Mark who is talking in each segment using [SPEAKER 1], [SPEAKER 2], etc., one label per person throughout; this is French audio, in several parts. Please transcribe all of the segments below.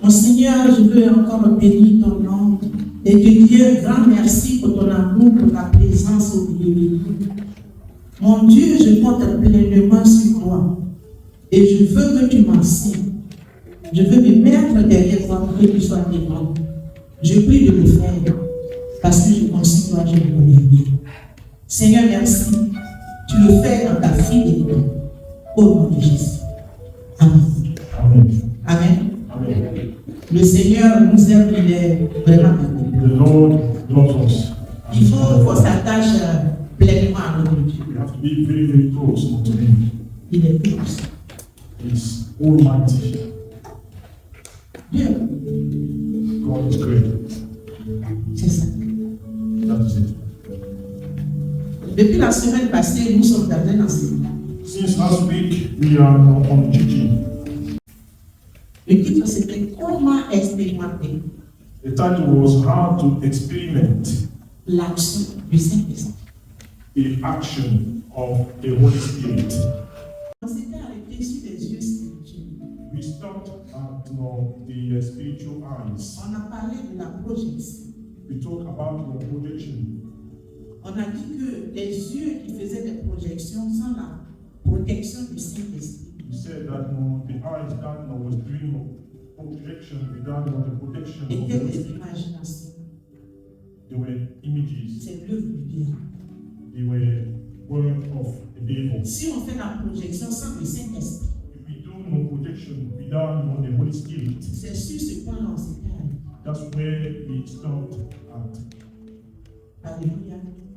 [SPEAKER 1] Mon Seigneur, je veux encore bénir ton nom et te dire grand merci pour ton amour, pour ta présence au milieu de nous. Mon Dieu, je compte pleinement sur toi et je veux que tu m'enseignes. Je veux me mettre derrière toi pour que tu sois témoin. Je prie de le faire parce que je considère que je le connais bien. Seigneur, merci. Tu le fais dans ta fidélité. Au nom de Jésus. Amen.
[SPEAKER 2] Amen.
[SPEAKER 1] Amen.
[SPEAKER 2] Amen.
[SPEAKER 1] Le Seigneur nous aime, il est vraiment
[SPEAKER 2] The
[SPEAKER 1] aimé.
[SPEAKER 2] Lord loves us.
[SPEAKER 1] Il faut qu'on s'attache pleinement à notre Dieu.
[SPEAKER 2] We have to be very, very close to Him.
[SPEAKER 1] Il est close.
[SPEAKER 2] He's almighty.
[SPEAKER 1] Dieu,
[SPEAKER 2] God is great.
[SPEAKER 1] c'est ça.
[SPEAKER 2] That is it.
[SPEAKER 1] Depuis la semaine passée, nous sommes dans un enseignement.
[SPEAKER 2] Since last week, we are on teaching.
[SPEAKER 1] Le titre, c'était comment expérimenter
[SPEAKER 2] The title was How to Experiment
[SPEAKER 1] l'action du Saint-Esprit.
[SPEAKER 2] the Action of the Holy Spirit.
[SPEAKER 1] On s'était arrêté sur les yeux spirituels.
[SPEAKER 2] We stopped at the spiritual eyes.
[SPEAKER 1] On a parlé de la projection.
[SPEAKER 2] We talked about the projection.
[SPEAKER 1] On a dit que les yeux qui faisaient des projections sans la protection du Saint-Esprit
[SPEAKER 2] We said that the eyes that was doing projection without the protection of the
[SPEAKER 1] étaient
[SPEAKER 2] Holy
[SPEAKER 1] des
[SPEAKER 2] Spirit.
[SPEAKER 1] imaginations.
[SPEAKER 2] They were images.
[SPEAKER 1] C'est l'œuvre du diable.
[SPEAKER 2] They were work of the devil.
[SPEAKER 1] Si on fait la projection sans le Saint-Esprit,
[SPEAKER 2] If we do no projection without the Holy Spirit,
[SPEAKER 1] c'est sur ce point-là on s'était arrêté.
[SPEAKER 2] that's where we stopped at.
[SPEAKER 1] Alléluia.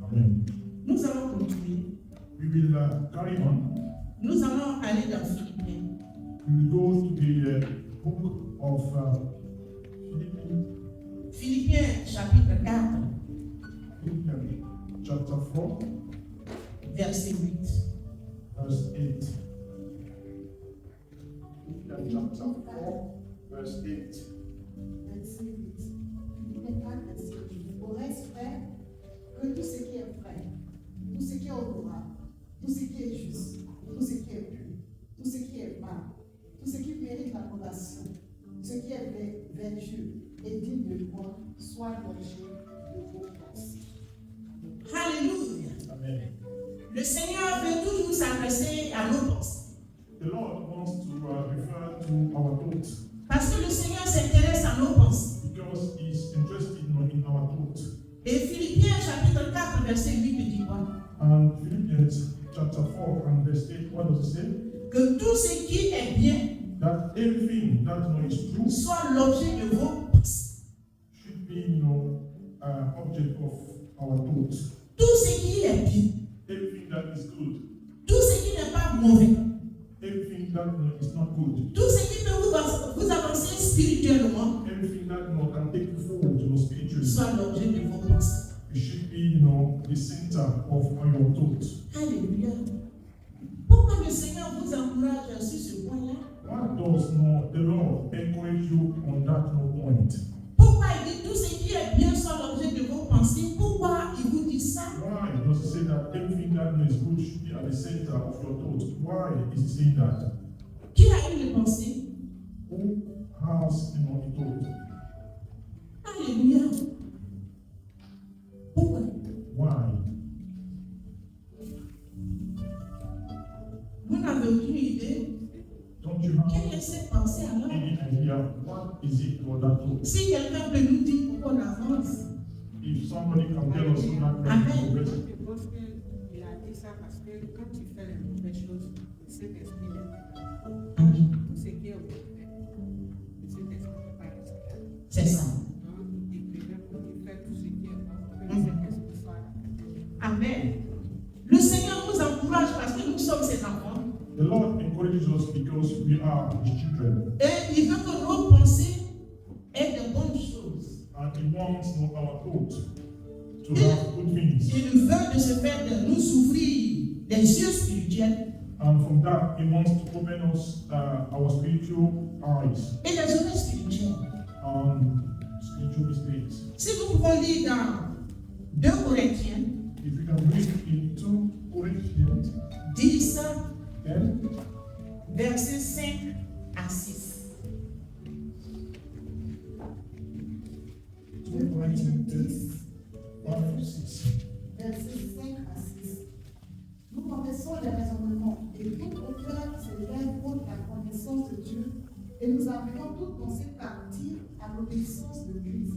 [SPEAKER 2] Amen.
[SPEAKER 1] Nous allons continuer.
[SPEAKER 2] We will carry on.
[SPEAKER 1] Nous allons aller dans Philippiens.
[SPEAKER 2] We will go to the book of Philippians,
[SPEAKER 1] Philippiens chapitre 4,
[SPEAKER 2] chapter 4,
[SPEAKER 1] verset 8.
[SPEAKER 2] verse 8. Philippians chapter 4, verse 8.
[SPEAKER 3] Verset 8. Philippiens 4, verset 8. Au reste, frère, que tout ce qui est vrai, tout ce qui est honorable, tout ce qui est juste, tout ce qui est pur, tout ce qui est bas, tout ce qui mérite l'approbation, ce qui est vertueux et digne de loi, soit l'objet de vos pensées.
[SPEAKER 1] Alléluia.
[SPEAKER 2] Amen.
[SPEAKER 1] Le Seigneur veut toujours s'adresser à nos pensées.
[SPEAKER 2] The Lord wants to refer to our thoughts
[SPEAKER 1] Parce que le Seigneur s'intéresse à nos pensées.
[SPEAKER 2] because He's interested in our thoughts.
[SPEAKER 1] Et Philippiens chapitre 4, verset 8 dit quoi?
[SPEAKER 2] And Philippians chapter 4 and verse 8, what does it say?
[SPEAKER 1] Que tout ce qui est bien
[SPEAKER 2] That everything that is true
[SPEAKER 1] soit l'objet de vos pensées.
[SPEAKER 2] should be, object of our thoughts.
[SPEAKER 1] Tout ce qui est bien,
[SPEAKER 2] Everything that is good,
[SPEAKER 1] tout ce qui n'est pas mauvais,
[SPEAKER 2] everything that is not good,
[SPEAKER 1] tout ce qui peut vous avancer spirituellement,
[SPEAKER 2] everything that can take you forward, spiritually,
[SPEAKER 1] soit l'objet de vos pensées.
[SPEAKER 2] it should be, the center of your thoughts.
[SPEAKER 1] Alléluia. Pourquoi le Seigneur vous encourage sur ce point-là?
[SPEAKER 2] What does the Lord encourage you on that point?
[SPEAKER 1] Pourquoi il dit tout ce qui est bien soit l'objet de vos pensées? Pourquoi il vous dit ça?
[SPEAKER 2] Why does he say that everything that is good should be at the center of your thoughts? Why is he saying that?
[SPEAKER 1] Qui a eu les pensées?
[SPEAKER 2] Who has, a thought?
[SPEAKER 1] Alléluia. Pourquoi?
[SPEAKER 2] Why?
[SPEAKER 1] Vous n'avez aucune idée.
[SPEAKER 2] Don't you
[SPEAKER 1] Quelle
[SPEAKER 2] have
[SPEAKER 1] est cette pensée alors?
[SPEAKER 2] any idea what is it for that thought?
[SPEAKER 1] Si quelqu'un peut nous dire pourquoi on avance,
[SPEAKER 2] If somebody can tell us that
[SPEAKER 1] Amen.
[SPEAKER 2] progress,
[SPEAKER 4] Je pense qu'il a dit ça parce que quand tu fais les mauvaises choses, le Saint-Esprit n'est pas là. Tout ce qui est mauvais, le Saint-Esprit n'est pas là.
[SPEAKER 1] c'est ça.
[SPEAKER 4] Donc, il préfère pour qu'il fasse tout ce qui est bon, que le Saint-Esprit soit là.
[SPEAKER 1] Amen. Le Seigneur nous encourage parce que nous sommes ses enfants.
[SPEAKER 2] the Lord encourages us because we are His children,
[SPEAKER 1] Et il veut que nos pensées aient de bonnes choses.
[SPEAKER 2] and He wants our thoughts to have good things.
[SPEAKER 1] Il veut de ce fait de nous ouvrir les yeux spirituels
[SPEAKER 2] And from that, He wants to open us our spiritual eyes
[SPEAKER 1] et les oreilles spirituelles.
[SPEAKER 2] and spiritual spirits.
[SPEAKER 1] Si nous pouvons lire dans 2 Corinthiens
[SPEAKER 2] If we can read in 2 Corinthians
[SPEAKER 1] 10,
[SPEAKER 2] 10,
[SPEAKER 1] versets 5 à 6.
[SPEAKER 2] Corinthians
[SPEAKER 3] 10,
[SPEAKER 2] 5 to 6.
[SPEAKER 3] versets 5 à 6. Nous connaissons les raisonnements et tout aucun qui se lève contre la connaissance de Dieu et nous appelons toute pensée captive à l'obéissance de Christ.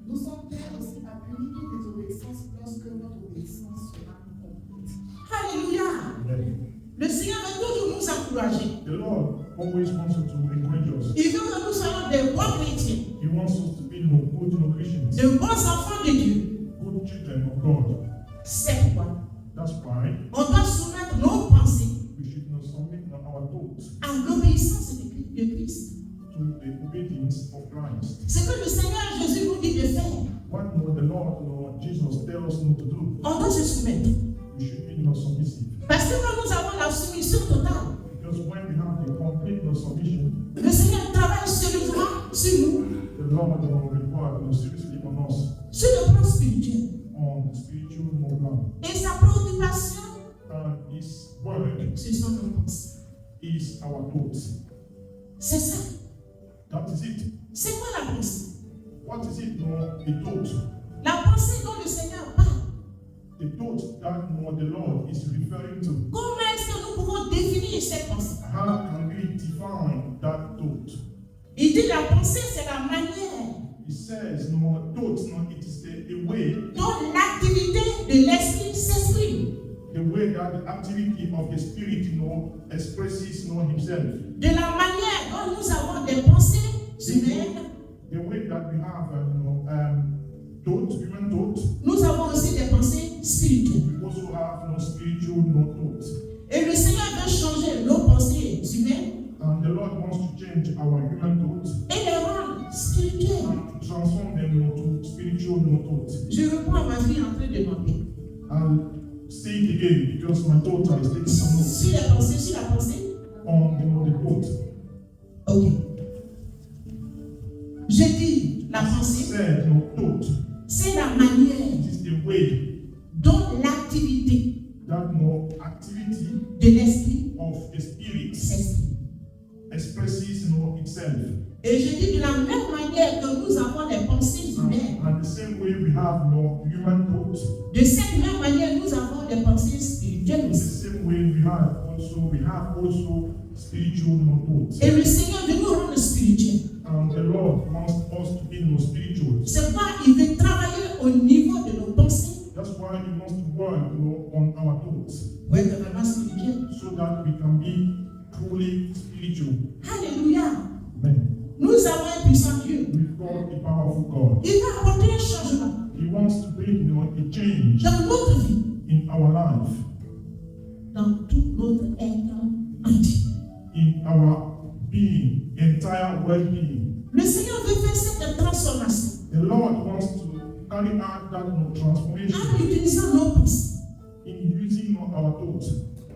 [SPEAKER 3] Nous sommes prêts aussi à punir toute désobéissance lorsque notre obéissance sera complète.
[SPEAKER 1] Alléluia.
[SPEAKER 2] Amen.
[SPEAKER 1] Le Seigneur veut toujours nous encourager.
[SPEAKER 2] The Lord always wants us to encourage us.
[SPEAKER 1] Il veut que nous soyons des bons chrétiens,
[SPEAKER 2] He wants us to be good Christians,
[SPEAKER 1] de bons enfants de Dieu.
[SPEAKER 2] good children of God.
[SPEAKER 1] C'est pourquoi
[SPEAKER 2] That's why
[SPEAKER 1] on doit soumettre nos pensées
[SPEAKER 2] we should not submit our thoughts
[SPEAKER 1] à l'obéissance de Christ.
[SPEAKER 2] to the obedience of Christ.
[SPEAKER 1] Ce que le Seigneur Jésus nous dit de faire,
[SPEAKER 2] What more the Lord Jesus tells us not to do,
[SPEAKER 1] on doit se soumettre.
[SPEAKER 2] we should be not submissive.
[SPEAKER 1] Parce que quand nous avons la soumission totale,
[SPEAKER 2] Because when we have the complete no submission,
[SPEAKER 1] le Seigneur travaille sérieusement sur nous,
[SPEAKER 2] the Lord will require no seriously on us
[SPEAKER 1] sur le plan spirituel.
[SPEAKER 2] on the spiritual no plan.
[SPEAKER 1] Et sa préoccupation,
[SPEAKER 2] And His word
[SPEAKER 1] ce sont nos pensées.
[SPEAKER 2] is our thoughts.
[SPEAKER 1] C'est ça.
[SPEAKER 2] That is it.
[SPEAKER 1] C'est quoi la pensée?
[SPEAKER 2] What is it? No, a thought.
[SPEAKER 1] La pensée dont le Seigneur parle.
[SPEAKER 2] The thought that no, the Lord is referring to.
[SPEAKER 1] Comment est-ce que nous pouvons définir cette pensée?
[SPEAKER 2] How can we define that thought?
[SPEAKER 1] Il dit la pensée, c'est la manière
[SPEAKER 2] He says, no, thoughts, no, it is the way,
[SPEAKER 1] dont l'activité de l'esprit s'exprime.
[SPEAKER 2] the way that the activity of the Spirit, expresses, himself.
[SPEAKER 1] De la manière dont nous avons des pensées humaines,
[SPEAKER 2] The way that we have, thoughts, human thoughts,
[SPEAKER 1] nous avons aussi des pensées spirituelles.
[SPEAKER 2] we also have no spiritual, no thoughts.
[SPEAKER 1] Et le Seigneur veut changer nos pensées humaines
[SPEAKER 2] And the Lord wants to change our human thoughts
[SPEAKER 1] et les rendre spirituelles.
[SPEAKER 2] and transform them into spiritual, no thoughts.
[SPEAKER 1] Je reprends à ma fille en train de demander.
[SPEAKER 2] I'll say it again because my daughter is taking some notes
[SPEAKER 1] Sur les pensées, sur la pensée.
[SPEAKER 2] on the thought.
[SPEAKER 1] Ok. Je dis la pensée,
[SPEAKER 2] Said, no thought.
[SPEAKER 1] c'est la manière
[SPEAKER 2] It is the way
[SPEAKER 1] dont l'activité
[SPEAKER 2] that no activity
[SPEAKER 1] de l'esprit
[SPEAKER 2] of the Spirit
[SPEAKER 1] s'exprime.
[SPEAKER 2] expresses no itself.
[SPEAKER 1] Et je dis de la même manière que nous avons les pensées humaines,
[SPEAKER 2] And the same way we have no human thoughts,
[SPEAKER 1] de cette même manière nous avons des pensées spirituelles
[SPEAKER 2] in the
[SPEAKER 1] aussi.
[SPEAKER 2] same way we have also spiritual no thoughts.
[SPEAKER 1] Et le Seigneur veut nous rendre spirituels.
[SPEAKER 2] And the Lord wants us to be no spiritual.
[SPEAKER 1] C'est pourquoi il veut travailler au niveau de nos pensées
[SPEAKER 2] That's why He wants to work on our thoughts
[SPEAKER 1] pour être vraiment spirituels.
[SPEAKER 2] so that we can be truly spiritual.
[SPEAKER 1] Alléluia.
[SPEAKER 2] Amen.
[SPEAKER 1] Nous avons un puissant Dieu.
[SPEAKER 2] We've got a powerful God.
[SPEAKER 1] Il va apporter un changement
[SPEAKER 2] He wants to bring a change
[SPEAKER 1] dans notre vie,
[SPEAKER 2] in our life,
[SPEAKER 1] dans tout notre être entier.
[SPEAKER 2] in our being, entire well-being.
[SPEAKER 1] Le Seigneur veut faire cette transformation
[SPEAKER 2] The Lord wants to carry out that transformation
[SPEAKER 1] en utilisant nos pensées
[SPEAKER 2] in using our thoughts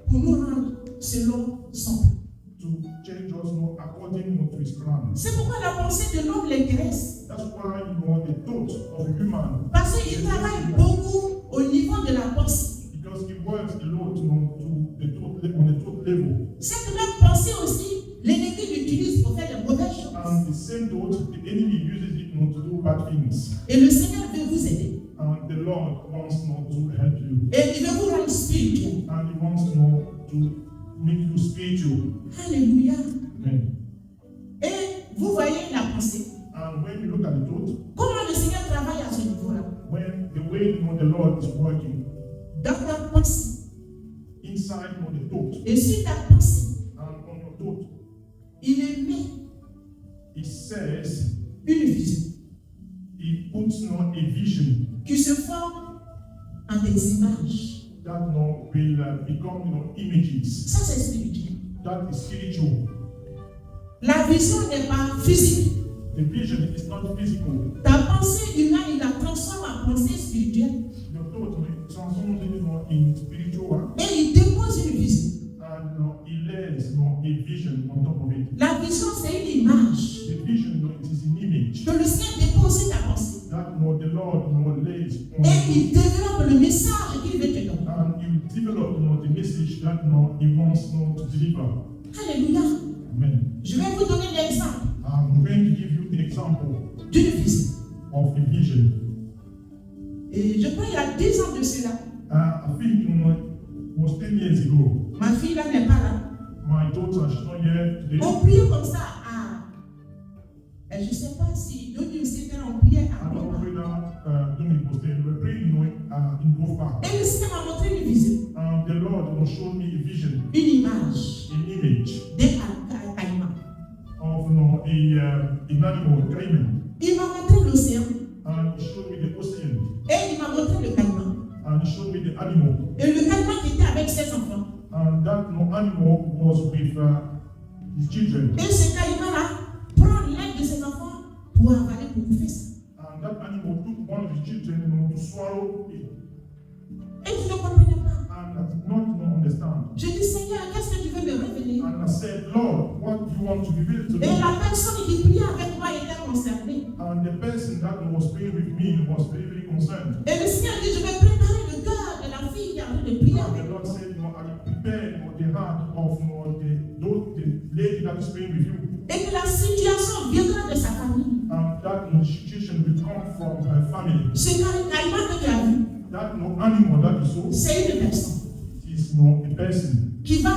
[SPEAKER 1] pour nous rendre selon son plan.
[SPEAKER 2] to change us according to His plan.
[SPEAKER 1] C'est pourquoi la pensée de l'homme l'intéresse.
[SPEAKER 2] That's why the thought of human,
[SPEAKER 1] Parce qu'il travaille beaucoup au niveau de la pensée.
[SPEAKER 2] because he works a lot on the thought level.
[SPEAKER 1] Cette même pensée aussi, l'ennemi l'utilise pour faire de mauvaises choses.
[SPEAKER 2] And the same thought, the enemy uses it not to do bad things.
[SPEAKER 1] Et le Seigneur veut vous aider.
[SPEAKER 2] And the Lord wants not to help you.
[SPEAKER 1] Et il veut vous rendre spirituel.
[SPEAKER 2] And He wants not to make you spiritual.
[SPEAKER 1] Alléluia.
[SPEAKER 2] Amen.
[SPEAKER 1] Et vous voyez la pensée.
[SPEAKER 2] And when you look at the thought,
[SPEAKER 1] Comment le Seigneur travaille à ce niveau-là?
[SPEAKER 2] when the way the Lord is working
[SPEAKER 1] Dans ta pensée.
[SPEAKER 2] inside the thought
[SPEAKER 1] Et sur ta pensée,
[SPEAKER 2] and on your thought,
[SPEAKER 1] il émet
[SPEAKER 2] He says
[SPEAKER 1] une vision
[SPEAKER 2] He puts a vision
[SPEAKER 1] qui se forme en des images.
[SPEAKER 2] that will become images.
[SPEAKER 1] Ça, c'est spirituel.
[SPEAKER 2] That is spiritual.
[SPEAKER 1] La vision n'est pas physique.
[SPEAKER 2] The vision is not physical.
[SPEAKER 1] Ta pensée humaine, il la transforme en pensée spirituelle.
[SPEAKER 2] Your thought transforms it in spiritual,
[SPEAKER 1] Et il dépose une vision.
[SPEAKER 2] and He lays a vision on top of it.
[SPEAKER 1] La vision, c'est une image
[SPEAKER 2] The vision it is an image
[SPEAKER 1] que le Seigneur dépose sur ta pensée.
[SPEAKER 2] that the Lord lays on
[SPEAKER 1] Et
[SPEAKER 2] you.
[SPEAKER 1] il développe le message qu'il veut te donner.
[SPEAKER 2] And you develop the message that He wants to deliver.
[SPEAKER 1] Alléluia.
[SPEAKER 2] Amen.
[SPEAKER 1] Je vais vous donner l'exemple
[SPEAKER 2] I'm going to give you an example
[SPEAKER 1] d'une vision.
[SPEAKER 2] of a vision.
[SPEAKER 1] Et je crois qu'il y a 10 ans de cela.
[SPEAKER 2] I think it was 10 years ago.
[SPEAKER 1] Ma fille là n'est pas là.
[SPEAKER 2] My daughter, she's not here today.
[SPEAKER 1] On priait comme ça et je ne sais pas si d'autres ici on priait à
[SPEAKER 2] I don't
[SPEAKER 1] Goma.
[SPEAKER 2] pray that during the post, we were praying in Grove Park.
[SPEAKER 1] Et le Seigneur m'a montré une vision,
[SPEAKER 2] And the Lord showed me a vision,
[SPEAKER 1] une image
[SPEAKER 2] an image
[SPEAKER 1] d'un caïman.
[SPEAKER 2] of an animal, caiman.
[SPEAKER 1] Il m'a montré l'océan
[SPEAKER 2] And he showed me the ocean.
[SPEAKER 1] et il m'a montré le caïman.
[SPEAKER 2] And he showed me the animal.
[SPEAKER 1] Et le caïman qui était avec ses enfants.
[SPEAKER 2] And that animal was with his children.
[SPEAKER 1] Et ce caïman-là prend l'aide de ses enfants pour avaler, pour bouffer ça.
[SPEAKER 2] And that animal took one of his children to swallow it.
[SPEAKER 1] Et je ne comprenais pas.
[SPEAKER 2] And I did not understand.
[SPEAKER 1] Je dis, Seigneur, qu'est-ce que tu veux me révéler?
[SPEAKER 2] And I said, Lord, what do you want to reveal to
[SPEAKER 1] Et
[SPEAKER 2] me?
[SPEAKER 1] la personne qui priait avec moi était concernée.
[SPEAKER 2] And the person that was praying with me was very, very concerned.
[SPEAKER 1] Et le Seigneur dit, je vais préparer le cœur de la fille qui est en train de prier
[SPEAKER 2] And
[SPEAKER 1] avec
[SPEAKER 2] the
[SPEAKER 1] moi.
[SPEAKER 2] Lord said, I prepared the heart of the lady that is praying with you.
[SPEAKER 1] Et que la situation viendra de sa famille.
[SPEAKER 2] And that situation will come from her family.
[SPEAKER 1] Ce caïman que tu as vu,
[SPEAKER 2] That animal that you saw
[SPEAKER 1] c'est une personne
[SPEAKER 2] is a person
[SPEAKER 1] qui va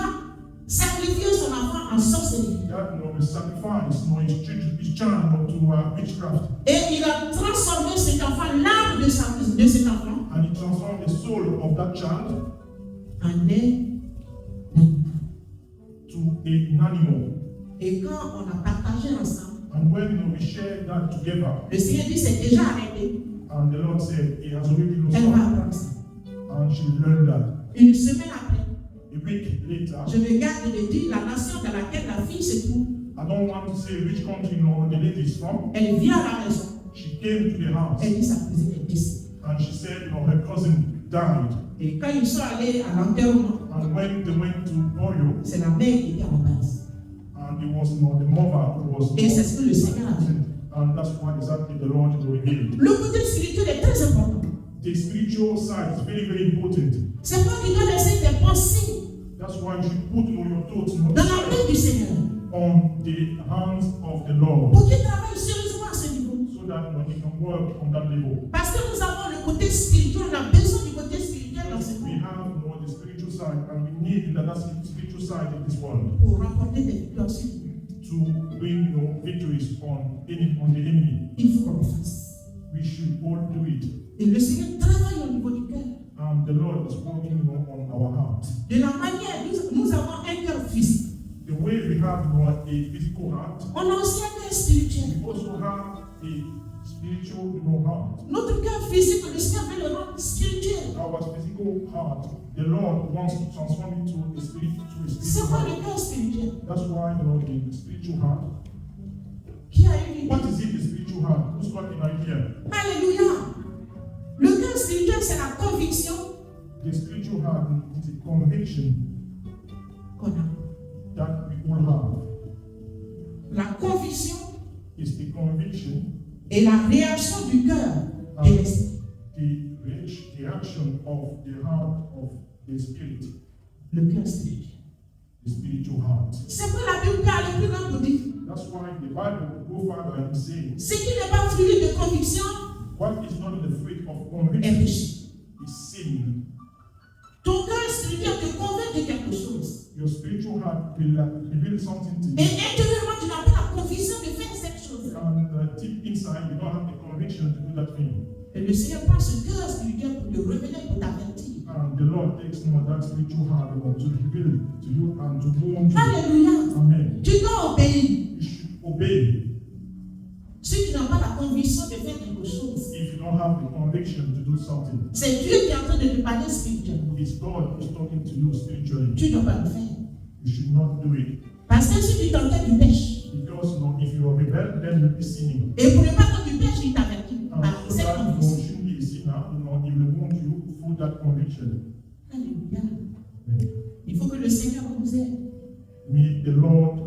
[SPEAKER 1] sacrifier son enfant en sorcellerie.
[SPEAKER 2] that will sacrifice his child to witchcraft.
[SPEAKER 1] Et il a transformé cet enfant, l'âme de cet enfant,
[SPEAKER 2] And he transformed the soul of that child
[SPEAKER 1] en un.
[SPEAKER 2] to an animal.
[SPEAKER 1] Et quand on a partagé ensemble,
[SPEAKER 2] And when we shared that together,
[SPEAKER 1] le Seigneur dit, c'est déjà arrêté.
[SPEAKER 2] and the Lord said, he has already lost
[SPEAKER 1] Elle va
[SPEAKER 2] her.
[SPEAKER 1] apprendre ça.
[SPEAKER 2] And she learned that.
[SPEAKER 1] Une semaine après,
[SPEAKER 2] A week later,
[SPEAKER 1] je me garde de dire la nation dans laquelle la fille se trouve.
[SPEAKER 2] I don't want to say which country the lady is from.
[SPEAKER 1] Elle vient à la maison.
[SPEAKER 2] She came to the house
[SPEAKER 1] Elle dit sa cousine est décédée.
[SPEAKER 2] and she said, her cousin died.
[SPEAKER 1] Et quand ils sont allés à l'enterrement,
[SPEAKER 2] And when they went to burial,
[SPEAKER 1] c'est la mère qui était en base.
[SPEAKER 2] and it was the mother who was
[SPEAKER 1] Et c'est ce que le Seigneur a dit.
[SPEAKER 2] and that's why exactly the Lord revealed.
[SPEAKER 1] Le côté spirituel est très important.
[SPEAKER 2] The spiritual side is very, very important.
[SPEAKER 1] C'est pas qu'il doit laisser des pensées
[SPEAKER 2] That's why you should put your thoughts
[SPEAKER 1] dans la main du Seigneur.
[SPEAKER 2] on the hands of the Lord
[SPEAKER 1] Pour qu'il travaille sérieusement à ce niveau.
[SPEAKER 2] so that when he can work on that level.
[SPEAKER 1] Parce que nous avons le côté spirituel, on a besoin du côté spirituel dans ce
[SPEAKER 2] We
[SPEAKER 1] monde
[SPEAKER 2] have the spiritual side and we need that spiritual side in this world
[SPEAKER 1] pour remporter des victoires sur lui.
[SPEAKER 2] to bring victories on the enemy.
[SPEAKER 1] Il faut qu'on le fasse.
[SPEAKER 2] We should all do it.
[SPEAKER 1] Et le Seigneur travaille au niveau du cœur.
[SPEAKER 2] And the Lord is working on our heart.
[SPEAKER 1] De la manière, nous avons un cœur physique.
[SPEAKER 2] The way we have a physical heart,
[SPEAKER 1] On a aussi un cœur spirituel.
[SPEAKER 2] we also have a spiritual heart.
[SPEAKER 1] Notre cœur physique, le Seigneur veut le rendre spirituel.
[SPEAKER 2] Our physical heart, the Lord wants to transform it to a spiritual
[SPEAKER 1] C'est quoi
[SPEAKER 2] heart.
[SPEAKER 1] le cœur spirituel?
[SPEAKER 2] That's why the spiritual heart.
[SPEAKER 1] Qui a eu
[SPEAKER 2] What is it, the spiritual heart? Who's got an idea?
[SPEAKER 1] Alléluia. Le cœur spirituel, c'est la conviction
[SPEAKER 2] The spiritual heart is a conviction
[SPEAKER 1] qu'on a.
[SPEAKER 2] that we all have.
[SPEAKER 1] La conviction
[SPEAKER 2] It's the conviction,
[SPEAKER 1] et la réaction du cœur et l'esprit.
[SPEAKER 2] the reaction of the heart of the spirit,
[SPEAKER 1] Le cœur spirituel.
[SPEAKER 2] the spiritual heart.
[SPEAKER 1] C'est pour la Bible peut aller plus loin pour dire
[SPEAKER 2] That's why the Bible will go further and say,
[SPEAKER 1] ce qui n'est pas fruit de conviction
[SPEAKER 2] what is not the fruit of
[SPEAKER 1] est
[SPEAKER 2] conviction
[SPEAKER 1] péché.
[SPEAKER 2] is sin.
[SPEAKER 1] Ton cœur spirituel te convainc de quelque chose.
[SPEAKER 2] Your spiritual heart will reveal something to
[SPEAKER 1] Et
[SPEAKER 2] you.
[SPEAKER 1] intérieurement, tu n'as pas la conviction de faire cette chose.
[SPEAKER 2] And deep inside, you don't have the conviction to do that thing.
[SPEAKER 1] Et le Seigneur prend ce cœur spirituel pour te révéler, pour t'avertir.
[SPEAKER 2] And the Lord takes more that spiritual heart to reveal to you and to warn you.
[SPEAKER 1] Alléluia.
[SPEAKER 2] Amen.
[SPEAKER 1] Tu dois obéir.
[SPEAKER 2] You should obey.
[SPEAKER 1] Si tu n'as pas la conviction de faire quelque chose,
[SPEAKER 2] If you don't have the conviction to do something,
[SPEAKER 1] c'est Dieu qui est en train de te parler spirituellement.
[SPEAKER 2] it's God who's talking to you spiritually.
[SPEAKER 1] Tu ne dois pas le faire.
[SPEAKER 2] You should not do it.
[SPEAKER 1] Parce que si tu t'entends du pêche,
[SPEAKER 2] Because if you are rebel, then you'll be sinning.
[SPEAKER 1] et pour ne pas que tu pêches, il t'avertit.
[SPEAKER 2] And
[SPEAKER 1] Par
[SPEAKER 2] so
[SPEAKER 1] cette
[SPEAKER 2] that you
[SPEAKER 1] conviction.
[SPEAKER 2] shouldn't be a sinner, he will want you through that conviction.
[SPEAKER 1] Alléluia. Il faut que le Seigneur nous aide
[SPEAKER 2] May the Lord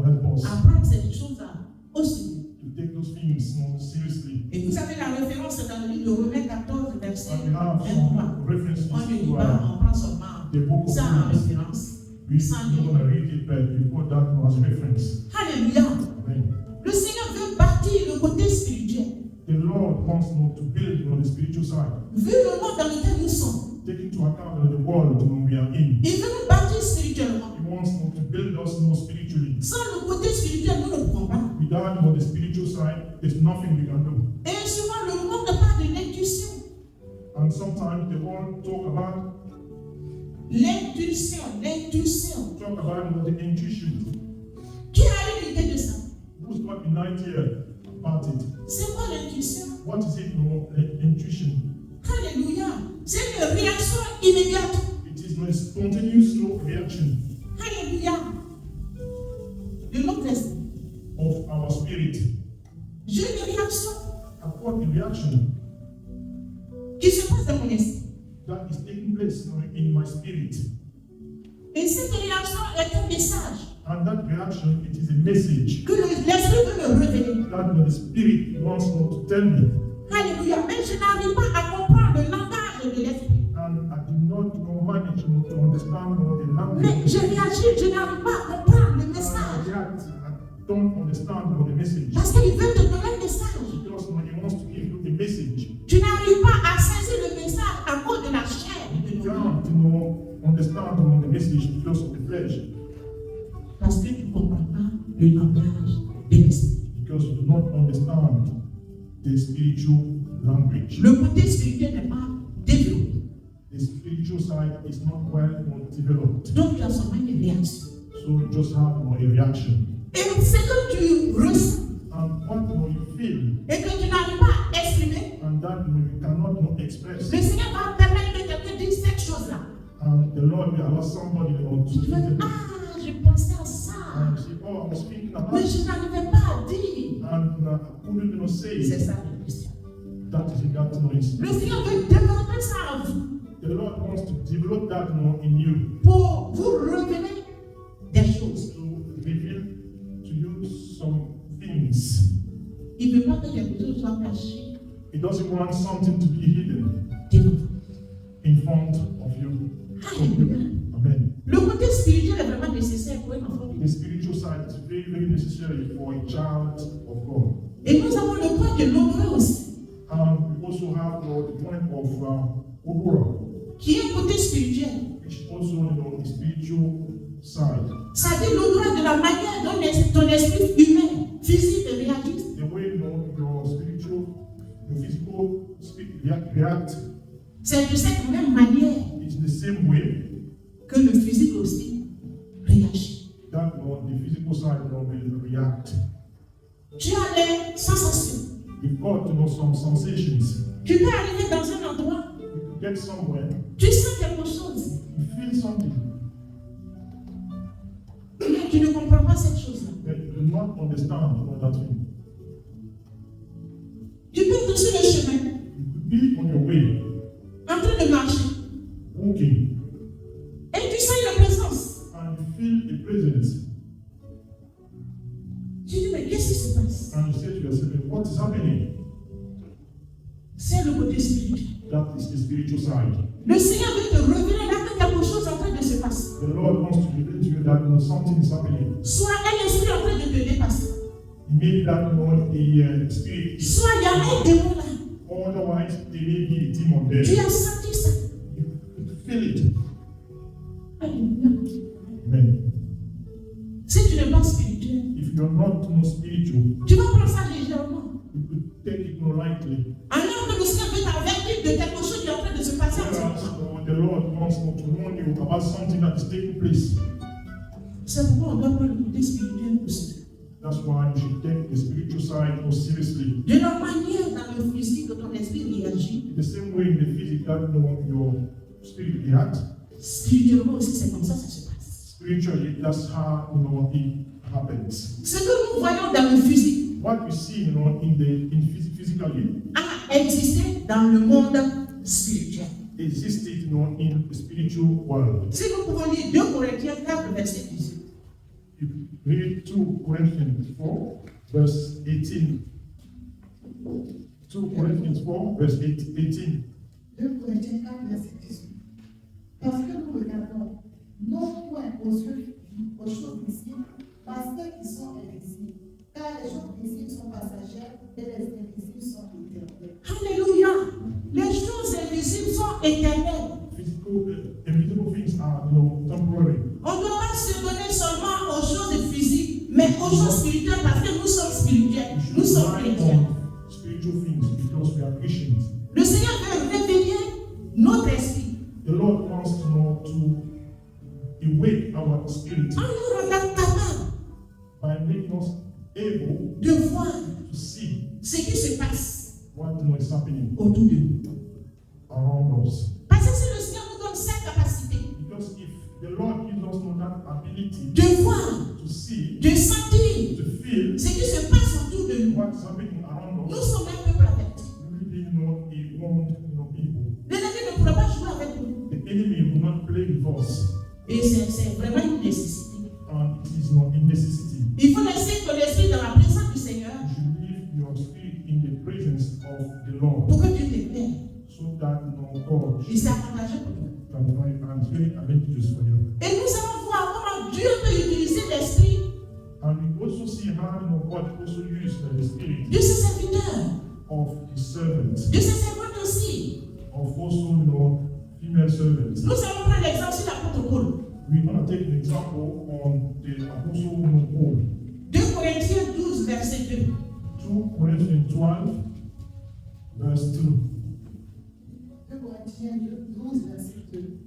[SPEAKER 2] help us
[SPEAKER 1] à prendre cette chose-là au sérieux.
[SPEAKER 2] to take those things seriously.
[SPEAKER 1] Et vous avez la référence dans le livre de Romains 14, verset
[SPEAKER 2] And we have
[SPEAKER 1] 23.
[SPEAKER 2] some references
[SPEAKER 1] On ne lit
[SPEAKER 2] to
[SPEAKER 1] pas, on prend seulement
[SPEAKER 2] the book of
[SPEAKER 1] ça en
[SPEAKER 2] Romans.
[SPEAKER 1] référence.
[SPEAKER 2] We're not going to read it, but we put that as reference.
[SPEAKER 1] Alléluia.
[SPEAKER 2] Amen.
[SPEAKER 1] Le Seigneur veut bâtir le côté spirituel.
[SPEAKER 2] The Lord wants to build on the spiritual side.
[SPEAKER 1] Vu le monde dans lequel nous sommes,
[SPEAKER 2] Take into account the world we are in.
[SPEAKER 1] il veut nous bâtir spirituellement.
[SPEAKER 2] He wants to build us spiritually.
[SPEAKER 1] Sans le côté spirituel, nous ne pouvons pas.
[SPEAKER 2] Without the spiritual side, there's nothing we can do.
[SPEAKER 1] Et souvent, le monde parle de l'intuition.
[SPEAKER 2] And sometimes they all talk about
[SPEAKER 1] L'intuition.
[SPEAKER 2] the intuition.
[SPEAKER 1] Qui a eu l'idée de ça?
[SPEAKER 2] Who's got an idea about it?
[SPEAKER 1] C'est quoi l'intuition?
[SPEAKER 2] What is it? Intuition.
[SPEAKER 1] Alléluia. C'est une réaction immédiate.
[SPEAKER 2] It is a spontaneous slow reaction
[SPEAKER 1] Alléluia. De notre esprit.
[SPEAKER 2] of our spirit.
[SPEAKER 1] J'ai une réaction
[SPEAKER 2] I've got a reaction
[SPEAKER 1] qui se passe dans mon esprit.
[SPEAKER 2] that is taking place in my spirit.
[SPEAKER 1] Et cette réaction est un message
[SPEAKER 2] And that reaction, it is a message
[SPEAKER 1] que l'esprit veut me révéler.
[SPEAKER 2] that the spirit wants to tell me.
[SPEAKER 1] Alléluia. Mais je n'arrive pas à comprendre le langage de l'esprit.
[SPEAKER 2] And I do not manage to understand the
[SPEAKER 1] Mais
[SPEAKER 2] language.
[SPEAKER 1] je réagis, je n'arrive pas à comprendre le
[SPEAKER 2] I
[SPEAKER 1] message.
[SPEAKER 2] react, I don't understand the message.
[SPEAKER 1] Parce qu'il veut te donner un message.
[SPEAKER 2] Because when he wants to give you the message,
[SPEAKER 1] Tu n'arrives pas à saisir le message à cause de la chair et de
[SPEAKER 2] you
[SPEAKER 1] nos
[SPEAKER 2] can't understand the message because of the flesh.
[SPEAKER 1] Parce que tu ne comprends pas le langage de l'esprit.
[SPEAKER 2] Because you do not understand the spiritual language.
[SPEAKER 1] Le côté spirituel n'est pas développé.
[SPEAKER 2] The spiritual side is not well developed.
[SPEAKER 1] Donc tu as seulement une réaction.
[SPEAKER 2] So you just have a reaction.
[SPEAKER 1] Et ce que tu ressens
[SPEAKER 2] And what you feel,
[SPEAKER 1] et que tu n'arrives pas à exprimer,
[SPEAKER 2] and that you cannot express.
[SPEAKER 1] le Seigneur va permettre que quelqu'un dise cette chose-là.
[SPEAKER 2] And the Lord will allow somebody to
[SPEAKER 1] Tu
[SPEAKER 2] speak
[SPEAKER 1] vas dire,
[SPEAKER 2] to them.
[SPEAKER 1] ah, je pensais à ça,
[SPEAKER 2] And say, oh, I'm speaking about
[SPEAKER 1] mais
[SPEAKER 2] it.
[SPEAKER 1] je n'arrivais pas à dire.
[SPEAKER 2] And I couldn't say
[SPEAKER 1] C'est
[SPEAKER 2] it.
[SPEAKER 1] ça la question.
[SPEAKER 2] That is that noise.
[SPEAKER 1] Le Seigneur veut développer ça en vous
[SPEAKER 2] The Lord wants to develop that in you,
[SPEAKER 1] pour vous révéler des choses.
[SPEAKER 2] to reveal to you some things.
[SPEAKER 1] Il ne veut pas que quelque chose soit caché
[SPEAKER 2] He doesn't want something to be hidden
[SPEAKER 1] devant vous.
[SPEAKER 2] in front of you.
[SPEAKER 1] Alléluia.
[SPEAKER 2] Amen.
[SPEAKER 1] Le côté spirituel est vraiment nécessaire pour un enfant de
[SPEAKER 2] The
[SPEAKER 1] Dieu.
[SPEAKER 2] spiritual side is very, very necessary for a child of God.
[SPEAKER 1] Et nous avons le point de l'honneur aussi,
[SPEAKER 2] We also have the point of Obura,
[SPEAKER 1] qui est un côté spirituel.
[SPEAKER 2] which also the spiritual side.
[SPEAKER 1] Ça dit l'honneur de la manière dont ton esprit humain, physique réagit.
[SPEAKER 2] The way your physical spirit react
[SPEAKER 1] C'est de cette même manière
[SPEAKER 2] is the same way
[SPEAKER 1] que le physique aussi réagit.
[SPEAKER 2] that the physical side will react.
[SPEAKER 1] Tu as des sensations.
[SPEAKER 2] You've got some sensations.
[SPEAKER 1] Tu peux arriver dans un endroit,
[SPEAKER 2] You get somewhere,
[SPEAKER 1] tu sens quelque chose,
[SPEAKER 2] you feel something,
[SPEAKER 1] mais tu ne comprends pas cette chose-là.
[SPEAKER 2] but you do not understand that thing.
[SPEAKER 1] Tu peux être sur le chemin,
[SPEAKER 2] You could be on your way,
[SPEAKER 1] en train de marcher,
[SPEAKER 2] walking,
[SPEAKER 1] et tu sens une présence.
[SPEAKER 2] and you feel a presence,
[SPEAKER 1] Tu dis, mais qu'est-ce qui se passe?
[SPEAKER 2] and you say to yourself, what is happening?
[SPEAKER 1] C'est le côté spirituel.
[SPEAKER 2] That is the spiritual side.
[SPEAKER 1] Le Seigneur veut te révéler là que quelque chose est en train de se passer.
[SPEAKER 2] The Lord wants to reveal to you that something is happening.
[SPEAKER 1] Soit un esprit en train de te dépasser,
[SPEAKER 2] Maybe that the spirit is,
[SPEAKER 1] soit il y a un démon là.
[SPEAKER 2] otherwise there may be a demon there.
[SPEAKER 1] Tu as senti ça.
[SPEAKER 2] You feel it.
[SPEAKER 1] Alléluia.
[SPEAKER 2] Amen.
[SPEAKER 1] Si tu n'es pas spirituel,
[SPEAKER 2] If you're not spiritual,
[SPEAKER 1] tu vas prendre ça légèrement.
[SPEAKER 2] you could take it more lightly.
[SPEAKER 1] Alors que le Seigneur veut t'avertir de quelque chose qui est en train de se passer en
[SPEAKER 2] Whereas
[SPEAKER 1] toi.
[SPEAKER 2] the Lord wants to warn you about something that is taking place.
[SPEAKER 1] C'est pourquoi on doit prendre le côté spirituel aussi.
[SPEAKER 2] That's why you should take the spiritual side more seriously.
[SPEAKER 1] De la manière dans le physique que ton esprit réagit,
[SPEAKER 2] In the same way in the physical, your spirit reacts.
[SPEAKER 1] spirituellement aussi c'est comme ça que ça se passe.
[SPEAKER 2] Spiritually, that's how it happens.
[SPEAKER 1] Ce que nous voyons dans le physique
[SPEAKER 2] What we see, physically,
[SPEAKER 1] a existé dans le monde spirituel.
[SPEAKER 2] existed, in the spiritual world.
[SPEAKER 1] Si nous pouvons lire 2 Corinthiens 4, verset 18.
[SPEAKER 2] You read 2 Corinthians 4, verse 18. 2 Corinthians 4, verse 18.
[SPEAKER 3] 2 Corinthiens 4, verset 18. Parce que nous regardons non point aux choses visibles, parce qu'elles sont invisibles. Car les choses visibles sont passagères et les invisibles sont éternelles.
[SPEAKER 1] Alléluia. éternelles.
[SPEAKER 2] Invisible things are, temporary.
[SPEAKER 1] On ne doit pas se donner seulement aux choses physiques, mais aux choses spirituelles parce que nous sommes spirituels.
[SPEAKER 2] We
[SPEAKER 1] Nous
[SPEAKER 2] should
[SPEAKER 1] sommes
[SPEAKER 2] rely
[SPEAKER 1] chrétiens.
[SPEAKER 2] on spiritual things because we are Christians.
[SPEAKER 1] Le Seigneur veut réveiller notre esprit
[SPEAKER 2] The Lord wants to awake our spirit
[SPEAKER 1] en nous rendant capable
[SPEAKER 2] by making us able
[SPEAKER 1] de voir
[SPEAKER 2] to see
[SPEAKER 1] ce qui se passe
[SPEAKER 2] what is happening
[SPEAKER 1] autour de nous.
[SPEAKER 2] around us.
[SPEAKER 1] Parce que si le Seigneur nous donne cette capacité
[SPEAKER 2] Because if the Lord gives us that ability
[SPEAKER 1] de voir,
[SPEAKER 2] to see,
[SPEAKER 1] de sentir
[SPEAKER 2] to feel
[SPEAKER 1] ce qui se passe autour de nous,
[SPEAKER 2] what's happening around
[SPEAKER 1] nous
[SPEAKER 2] us,
[SPEAKER 1] sommes un peuple averti.
[SPEAKER 2] really, He won't, people.
[SPEAKER 1] L'ennemi ne pourra pas jouer avec nous.
[SPEAKER 2] The enemy will not play with us,
[SPEAKER 1] Et c'est vraiment une nécessité.
[SPEAKER 2] and it is not a necessity.
[SPEAKER 1] Il faut laisser ton esprit dans la présence du Seigneur
[SPEAKER 2] You should leave your spirit in the presence of the Lord,
[SPEAKER 1] pour que Dieu t'éclaire.
[SPEAKER 2] so that God
[SPEAKER 1] Et c'est avantageux pour toi.
[SPEAKER 2] can find and it's very advantageous for you.
[SPEAKER 1] Et nous allons voir comment Dieu peut utiliser l'esprit
[SPEAKER 2] And we also see how God also used the spirit
[SPEAKER 1] de ses serviteurs,
[SPEAKER 2] of his servants,
[SPEAKER 1] de ses servantes aussi.
[SPEAKER 2] of also female servants.
[SPEAKER 1] Nous allons prendre l'exemple sur l'apôtre Paul.
[SPEAKER 2] We're going to take an example on the apostle Paul.
[SPEAKER 1] 2 Corinthiens 12, verset 2.
[SPEAKER 2] 2 Corinthians 12, verse 2.
[SPEAKER 3] 2 Corinthiens 12, verset 2.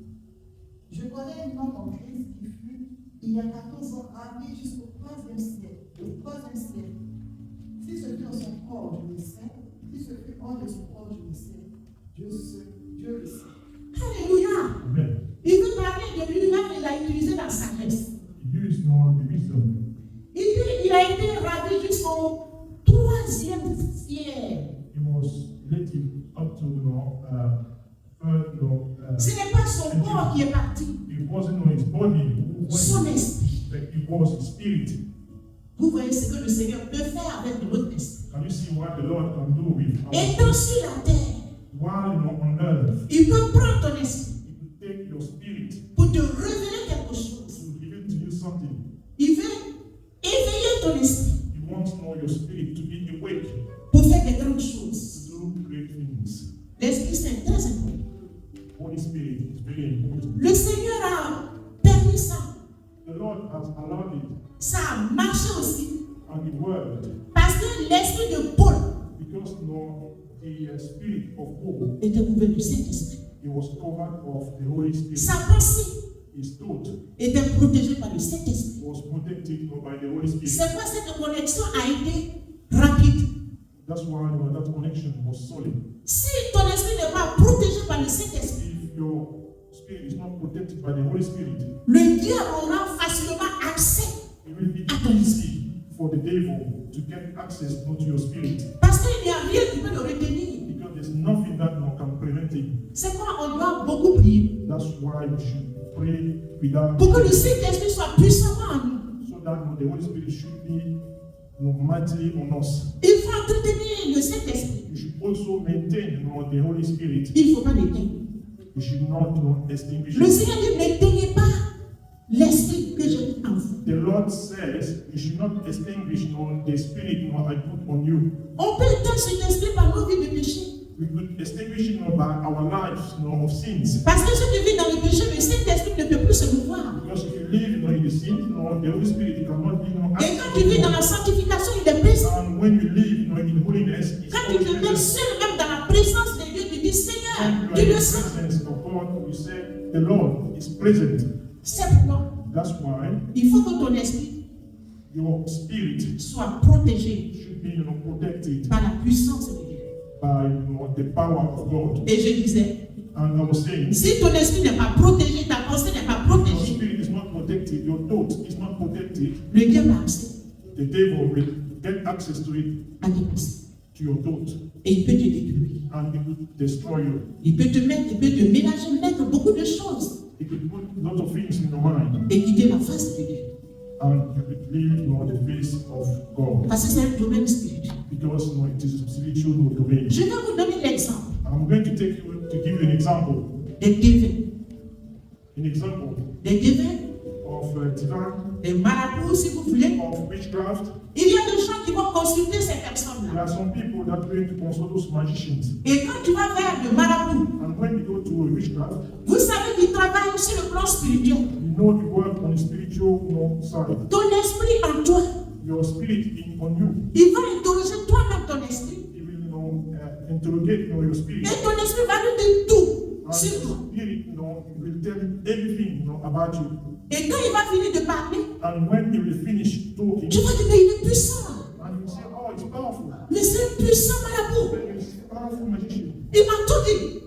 [SPEAKER 3] Je connais un homme en Christ qui fut, il y a 14 ans, amené jusqu'au 3e siècle. Au 3e siècle. Si ce fut dans son corps, je le sais. Si ce fut hors de son corps, je le sais. Dieu le sait.
[SPEAKER 1] Alléluia.
[SPEAKER 2] Amen.
[SPEAKER 1] Il veut parler de lui-même, il l'a utilisé dans sa sagesse.
[SPEAKER 2] He used the wisdom.
[SPEAKER 1] Il dit il a été ravi jusqu'au 3e siècle.
[SPEAKER 2] He was related up to
[SPEAKER 1] Ce n'est pas son corps qui est parti,
[SPEAKER 2] it wasn't on his body who
[SPEAKER 1] son
[SPEAKER 2] went,
[SPEAKER 1] esprit.
[SPEAKER 2] but it was his spirit.
[SPEAKER 1] Vous voyez ce que le Seigneur peut faire avec notre esprit.
[SPEAKER 2] Can you see what the Lord can do with our
[SPEAKER 1] Étant sur la terre,
[SPEAKER 2] while on earth?
[SPEAKER 1] il peut prendre ton esprit
[SPEAKER 2] He could take your spirit
[SPEAKER 1] pour te révéler quelque chose.
[SPEAKER 2] to reveal to you something.
[SPEAKER 1] Il veut éveiller ton esprit
[SPEAKER 2] He wants your spirit to be awake,
[SPEAKER 1] pour faire des grandes choses.
[SPEAKER 2] to do great things.
[SPEAKER 1] L'Esprit Saint, très important.
[SPEAKER 2] Holy Spirit is very important.
[SPEAKER 1] Le Seigneur a permis ça.
[SPEAKER 2] The Lord has allowed it,
[SPEAKER 1] Ça a marché aussi.
[SPEAKER 2] and it worked
[SPEAKER 1] Parce que l'esprit de Paul
[SPEAKER 2] because the spirit of Paul,
[SPEAKER 1] était couvert du Saint-Esprit.
[SPEAKER 2] he was covered of the Holy Spirit.
[SPEAKER 1] Sa pensée
[SPEAKER 2] His thought
[SPEAKER 1] était protégée par le Saint-Esprit.
[SPEAKER 2] was protected by the Holy Spirit.
[SPEAKER 1] C'est pourquoi cette connexion a été rapide.
[SPEAKER 2] That's why that connection was solid.
[SPEAKER 1] Si ton esprit n'est pas protégé par le Saint-Esprit,
[SPEAKER 2] If your spirit is not protected by the Holy Spirit,
[SPEAKER 1] le diable aura facilement accès.
[SPEAKER 2] it will be easy for the devil to get access to your spirit
[SPEAKER 1] Parce qu'il n'y a rien qui peut le retenir.
[SPEAKER 2] because there's nothing that can prevent it.
[SPEAKER 1] C'est pourquoi on doit beaucoup prier.
[SPEAKER 2] That's why we should pray without
[SPEAKER 1] Pour que le Saint-Esprit soit puissamment en nous.
[SPEAKER 2] so that the Holy Spirit should be mightily on us.
[SPEAKER 1] Il faut entretenir le Saint-Esprit.
[SPEAKER 2] You should also maintain the Holy Spirit.
[SPEAKER 1] Il ne faut pas l'éteindre.
[SPEAKER 2] You should not extinguish
[SPEAKER 1] Le
[SPEAKER 2] it.
[SPEAKER 1] Seigneur dit, n'éteignez pas l'esprit que j'ai mis en vous.
[SPEAKER 2] The Lord says you should not extinguish the spirit I put on you.
[SPEAKER 1] On peut éteindre cet esprit par nos vies de péché.
[SPEAKER 2] We could extinguish it by our lives of sins.
[SPEAKER 1] Parce que ceux qui vivent dans le péché, le Saint-Esprit ne peut plus se mouvoir.
[SPEAKER 2] Because if you live in the sin, the Holy Spirit cannot be
[SPEAKER 1] Et quand tu vis dans la sanctification, il est présent.
[SPEAKER 2] And when you live in holiness, it's
[SPEAKER 1] Quand tu te mets seul, même dans la présence de Dieu, tu dis Seigneur,
[SPEAKER 2] when
[SPEAKER 1] tu
[SPEAKER 2] you are in
[SPEAKER 1] le
[SPEAKER 2] the
[SPEAKER 1] sens.
[SPEAKER 2] presence of God, we say the Lord is present.
[SPEAKER 1] C'est pourquoi
[SPEAKER 2] That's why
[SPEAKER 1] il faut que ton esprit
[SPEAKER 2] your spirit
[SPEAKER 1] soit protégé
[SPEAKER 2] should be protected
[SPEAKER 1] par la puissance de Dieu.
[SPEAKER 2] by the power of God.
[SPEAKER 1] Et je disais,
[SPEAKER 2] And I was saying,
[SPEAKER 1] si ton esprit n'est pas protégé, ta pensée n'est pas
[SPEAKER 2] your
[SPEAKER 1] protégée,
[SPEAKER 2] spirit is not protected, your thought is not protected,
[SPEAKER 1] le diable a accès
[SPEAKER 2] the devil will get access to it,
[SPEAKER 1] à tes pensées.
[SPEAKER 2] to your thought,
[SPEAKER 1] Et il peut te détruire.
[SPEAKER 2] and it will destroy you.
[SPEAKER 1] Il peut te mélanger, mettre beaucoup de choses
[SPEAKER 2] It could put a lot of things in your mind,
[SPEAKER 1] et quitter la face de Dieu.
[SPEAKER 2] and you could leave the face of God.
[SPEAKER 1] Parce que c'est un domaine spirituel.
[SPEAKER 2] Because it is a spiritual domain.
[SPEAKER 1] Je vais vous donner l'exemple
[SPEAKER 2] I'm going to give you an example.
[SPEAKER 1] des devins.
[SPEAKER 2] An example
[SPEAKER 1] Des devins
[SPEAKER 2] of divine,
[SPEAKER 1] des marabouts si vous voulez.
[SPEAKER 2] of witchcraft.
[SPEAKER 1] Il y a des gens qui vont consulter ces
[SPEAKER 2] There
[SPEAKER 1] personnes-là.
[SPEAKER 2] are some people that going to consult those magicians.
[SPEAKER 1] Et quand tu vas vers le marabout,
[SPEAKER 2] And when you go to a witchcraft,
[SPEAKER 1] vous savez qu'ils travaillent sur le plan spirituel.
[SPEAKER 2] you know you work on the spiritual side.
[SPEAKER 1] Ton esprit en toi,
[SPEAKER 2] Your spirit on you.
[SPEAKER 1] il va interroger toi-même ton esprit.
[SPEAKER 2] It will interrogate your spirit.
[SPEAKER 1] Et ton esprit va lui dire tout
[SPEAKER 2] And
[SPEAKER 1] sur toi.
[SPEAKER 2] your spirit will tell you everything about you.
[SPEAKER 1] Et quand il va finir de parler,
[SPEAKER 2] And when he will finish talking,
[SPEAKER 1] tu vas dire mais il est puissant.
[SPEAKER 2] and you say, oh, it's powerful.
[SPEAKER 1] Mais c'est un puissant marabout.
[SPEAKER 2] Then it's a powerful magician.
[SPEAKER 1] Il m'a tout dit.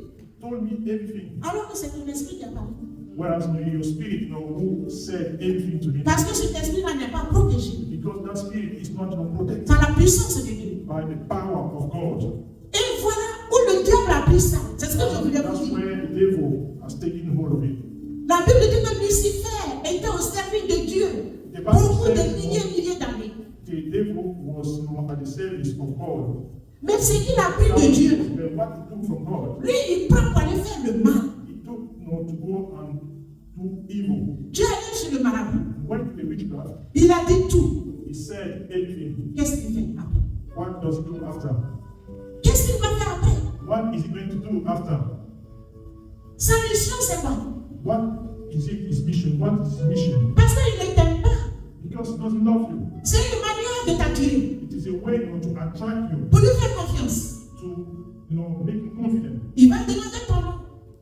[SPEAKER 2] Told me everything.
[SPEAKER 1] Alors que c'est ton esprit qui a parlé.
[SPEAKER 2] Whereas your spirit, who said everything to him.
[SPEAKER 1] Parce que cet esprit-là n'est pas protégé
[SPEAKER 2] Because that spirit is not protected
[SPEAKER 1] par la puissance de Dieu.
[SPEAKER 2] by the power of God.
[SPEAKER 1] Et voilà où le diable a pris ça. C'est ce que je voulais
[SPEAKER 2] That's
[SPEAKER 1] vous dire.
[SPEAKER 2] where the devil has taken hold of it.
[SPEAKER 1] La Bible dit que Lucifer était au service de Dieu beaucoup de milliers d'années.
[SPEAKER 2] The devil was at the service of God.
[SPEAKER 1] Mais ce qu'il a pris de Dieu,
[SPEAKER 2] But what he took from God,
[SPEAKER 1] lui, il prend pour aller faire le mal.
[SPEAKER 2] he took to go and do evil.
[SPEAKER 1] Dieu allait chez le marabout.
[SPEAKER 2] Went to the witchcraft.
[SPEAKER 1] Il a dit tout.
[SPEAKER 2] He said everything.
[SPEAKER 1] Qu'est-ce qu'il fait après?
[SPEAKER 2] What does he do after?
[SPEAKER 1] Qu'est-ce qu'il va faire après?
[SPEAKER 2] What is he going to do after?
[SPEAKER 1] Sa mission, c'est quoi?
[SPEAKER 2] What is his mission? What is his mission?
[SPEAKER 1] Parce qu'il ne t'aime pas.
[SPEAKER 2] Because he doesn't love you.
[SPEAKER 1] C'est une manière de t'attirer.
[SPEAKER 2] It is a way to attract you,
[SPEAKER 1] Pour lui faire confiance.
[SPEAKER 2] to make you confident.
[SPEAKER 1] Il va te demander ton nom.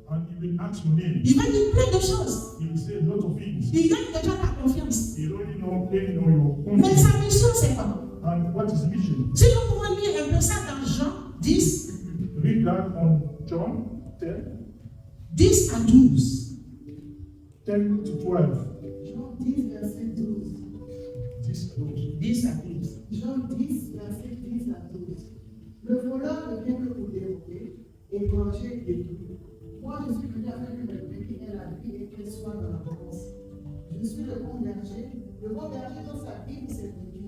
[SPEAKER 2] And he will ask your name.
[SPEAKER 1] Il va dire plein de choses.
[SPEAKER 2] He will say a lot of things.
[SPEAKER 1] Il gagne déjà ta confiance.
[SPEAKER 2] He already know your
[SPEAKER 1] Mais
[SPEAKER 2] confidence.
[SPEAKER 1] sa mission, c'est quoi?
[SPEAKER 2] And what is his mission?
[SPEAKER 1] Si nous pouvons lire un peu ça dans Jean 10,
[SPEAKER 2] Read that on John 10,
[SPEAKER 1] 10 à 12.
[SPEAKER 2] 10 to 12.
[SPEAKER 3] Jean 10, verset 12.
[SPEAKER 2] 10 to 12.
[SPEAKER 1] 10 à 12.
[SPEAKER 3] Jean 10, verset 10 à 12. Le voleur ne vient que pour dérober, égorger et tuer. Moi, je suis venu afin que le bébé ait la vie et qu'elle soit dans l'abondance. Je suis le bon berger. Le bon berger dans sa vie, c'est brebis.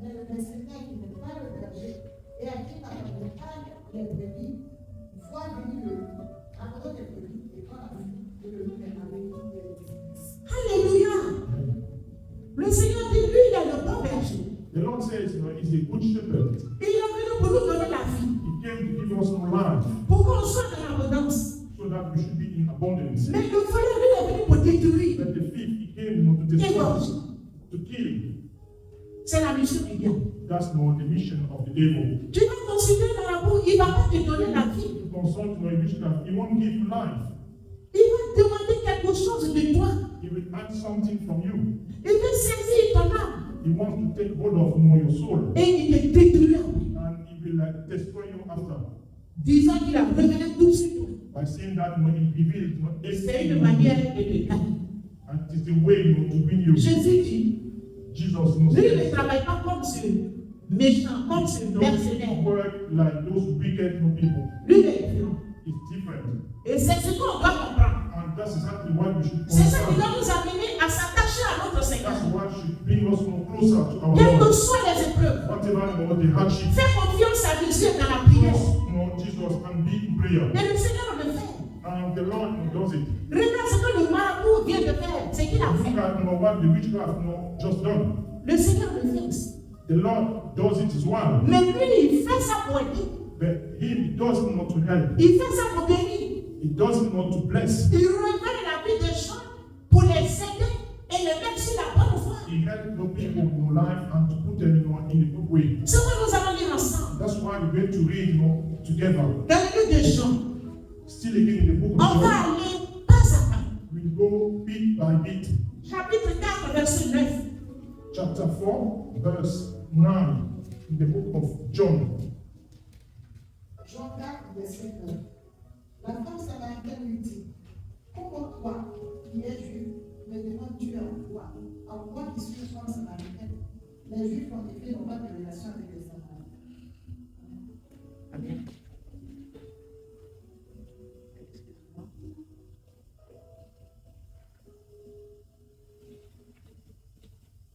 [SPEAKER 3] Mais le mercenaire qui n'est pas le berger et à qui n'appartient pas les brebis, voit venir le loup, abandonne les brebis et prend la fuite et le loup est avec lui et les disperse.
[SPEAKER 1] Alléluia. Le Seigneur dit, lui, il est le bon berger.
[SPEAKER 2] The Lord says, he's a good shepherd.
[SPEAKER 1] Il est venu pour nous donner la vie.
[SPEAKER 2] He came to give us more life
[SPEAKER 1] Pour qu'on soit dans l'abondance.
[SPEAKER 2] so that we should be in abundance.
[SPEAKER 1] Mais le voleur, lui, est venu pour détruire.
[SPEAKER 2] But the thief, he came to destroy,
[SPEAKER 1] Égorger.
[SPEAKER 2] to kill.
[SPEAKER 1] C'est la mission du diable.
[SPEAKER 2] That's not the mission of the devil.
[SPEAKER 1] Tu vas consulter dans la boue, il ne va pas te donner la vie.
[SPEAKER 2] To consult witchcraft, he won't give you life.
[SPEAKER 1] Il va te demander quelque chose de toi.
[SPEAKER 2] He will ask something from you.
[SPEAKER 1] Il veut saisir ton âme.
[SPEAKER 2] He wants to take hold of your soul.
[SPEAKER 1] Et il te détruit.
[SPEAKER 2] And he will destroy you after.
[SPEAKER 1] Disant qu'il a révélé tout sur toi.
[SPEAKER 2] By saying that he revealed
[SPEAKER 1] C'est
[SPEAKER 2] everything.
[SPEAKER 1] une manière de te gagner.
[SPEAKER 2] And it is the way to win you.
[SPEAKER 1] Jésus dit,
[SPEAKER 2] Jesus
[SPEAKER 1] lui, il ne
[SPEAKER 2] knows.
[SPEAKER 1] travaille pas comme ce méchant, comme ce mercenaire.
[SPEAKER 2] Work like those wicked people.
[SPEAKER 1] Lui, il est différent.
[SPEAKER 2] It's different.
[SPEAKER 1] Et c'est ce qu'on doit comprendre.
[SPEAKER 2] And that's exactly what we should
[SPEAKER 1] C'est ça qui
[SPEAKER 2] understand.
[SPEAKER 1] doit nous amener à s'attacher à notre Seigneur.
[SPEAKER 2] That's what should bring us more closer to our
[SPEAKER 1] Quelles que
[SPEAKER 2] Lord.
[SPEAKER 1] soient les épreuves,
[SPEAKER 2] Whatever the hardship,
[SPEAKER 1] fais confiance à Dieu dans la prière.
[SPEAKER 2] Jesus and be in prayer.
[SPEAKER 1] Et le Seigneur le fait.
[SPEAKER 2] And the Lord does it.
[SPEAKER 1] Regarde ce que le marabout vient de faire. C'est qu'il a
[SPEAKER 2] Look
[SPEAKER 1] fait.
[SPEAKER 2] at what the witchcraft just done.
[SPEAKER 1] Le Seigneur le fait.
[SPEAKER 2] The Lord does it as well.
[SPEAKER 1] Mais lui, il fait ça pour aider.
[SPEAKER 2] But he does it not to help.
[SPEAKER 1] Il fait ça pour bénir.
[SPEAKER 2] He does it not to bless.
[SPEAKER 1] Il révèle la vie des gens pour les aider et les mettre sur la bonne voie.
[SPEAKER 2] He helps the people in life and to put them in a good way.
[SPEAKER 1] C'est ce que nous allons lire ensemble.
[SPEAKER 2] That's why we're going to read together.
[SPEAKER 1] Dans le livre de Jean,
[SPEAKER 2] Still again in the book
[SPEAKER 1] on
[SPEAKER 2] of
[SPEAKER 1] va
[SPEAKER 2] John,
[SPEAKER 1] aller pas à pas.
[SPEAKER 2] we go bit by bit.
[SPEAKER 1] Chapitre 4, verset 9.
[SPEAKER 2] Chapter 4, verse 9 in the book of John.
[SPEAKER 3] Jean 4, verset 9. La femme samaritaine lui dit, comment toi, qui es juif, me demandes-tu en quoi? En quoi qui suis une femme samaritaine? Les juifs en effet n'ont pas de relation avec les samaritains.
[SPEAKER 1] Amen.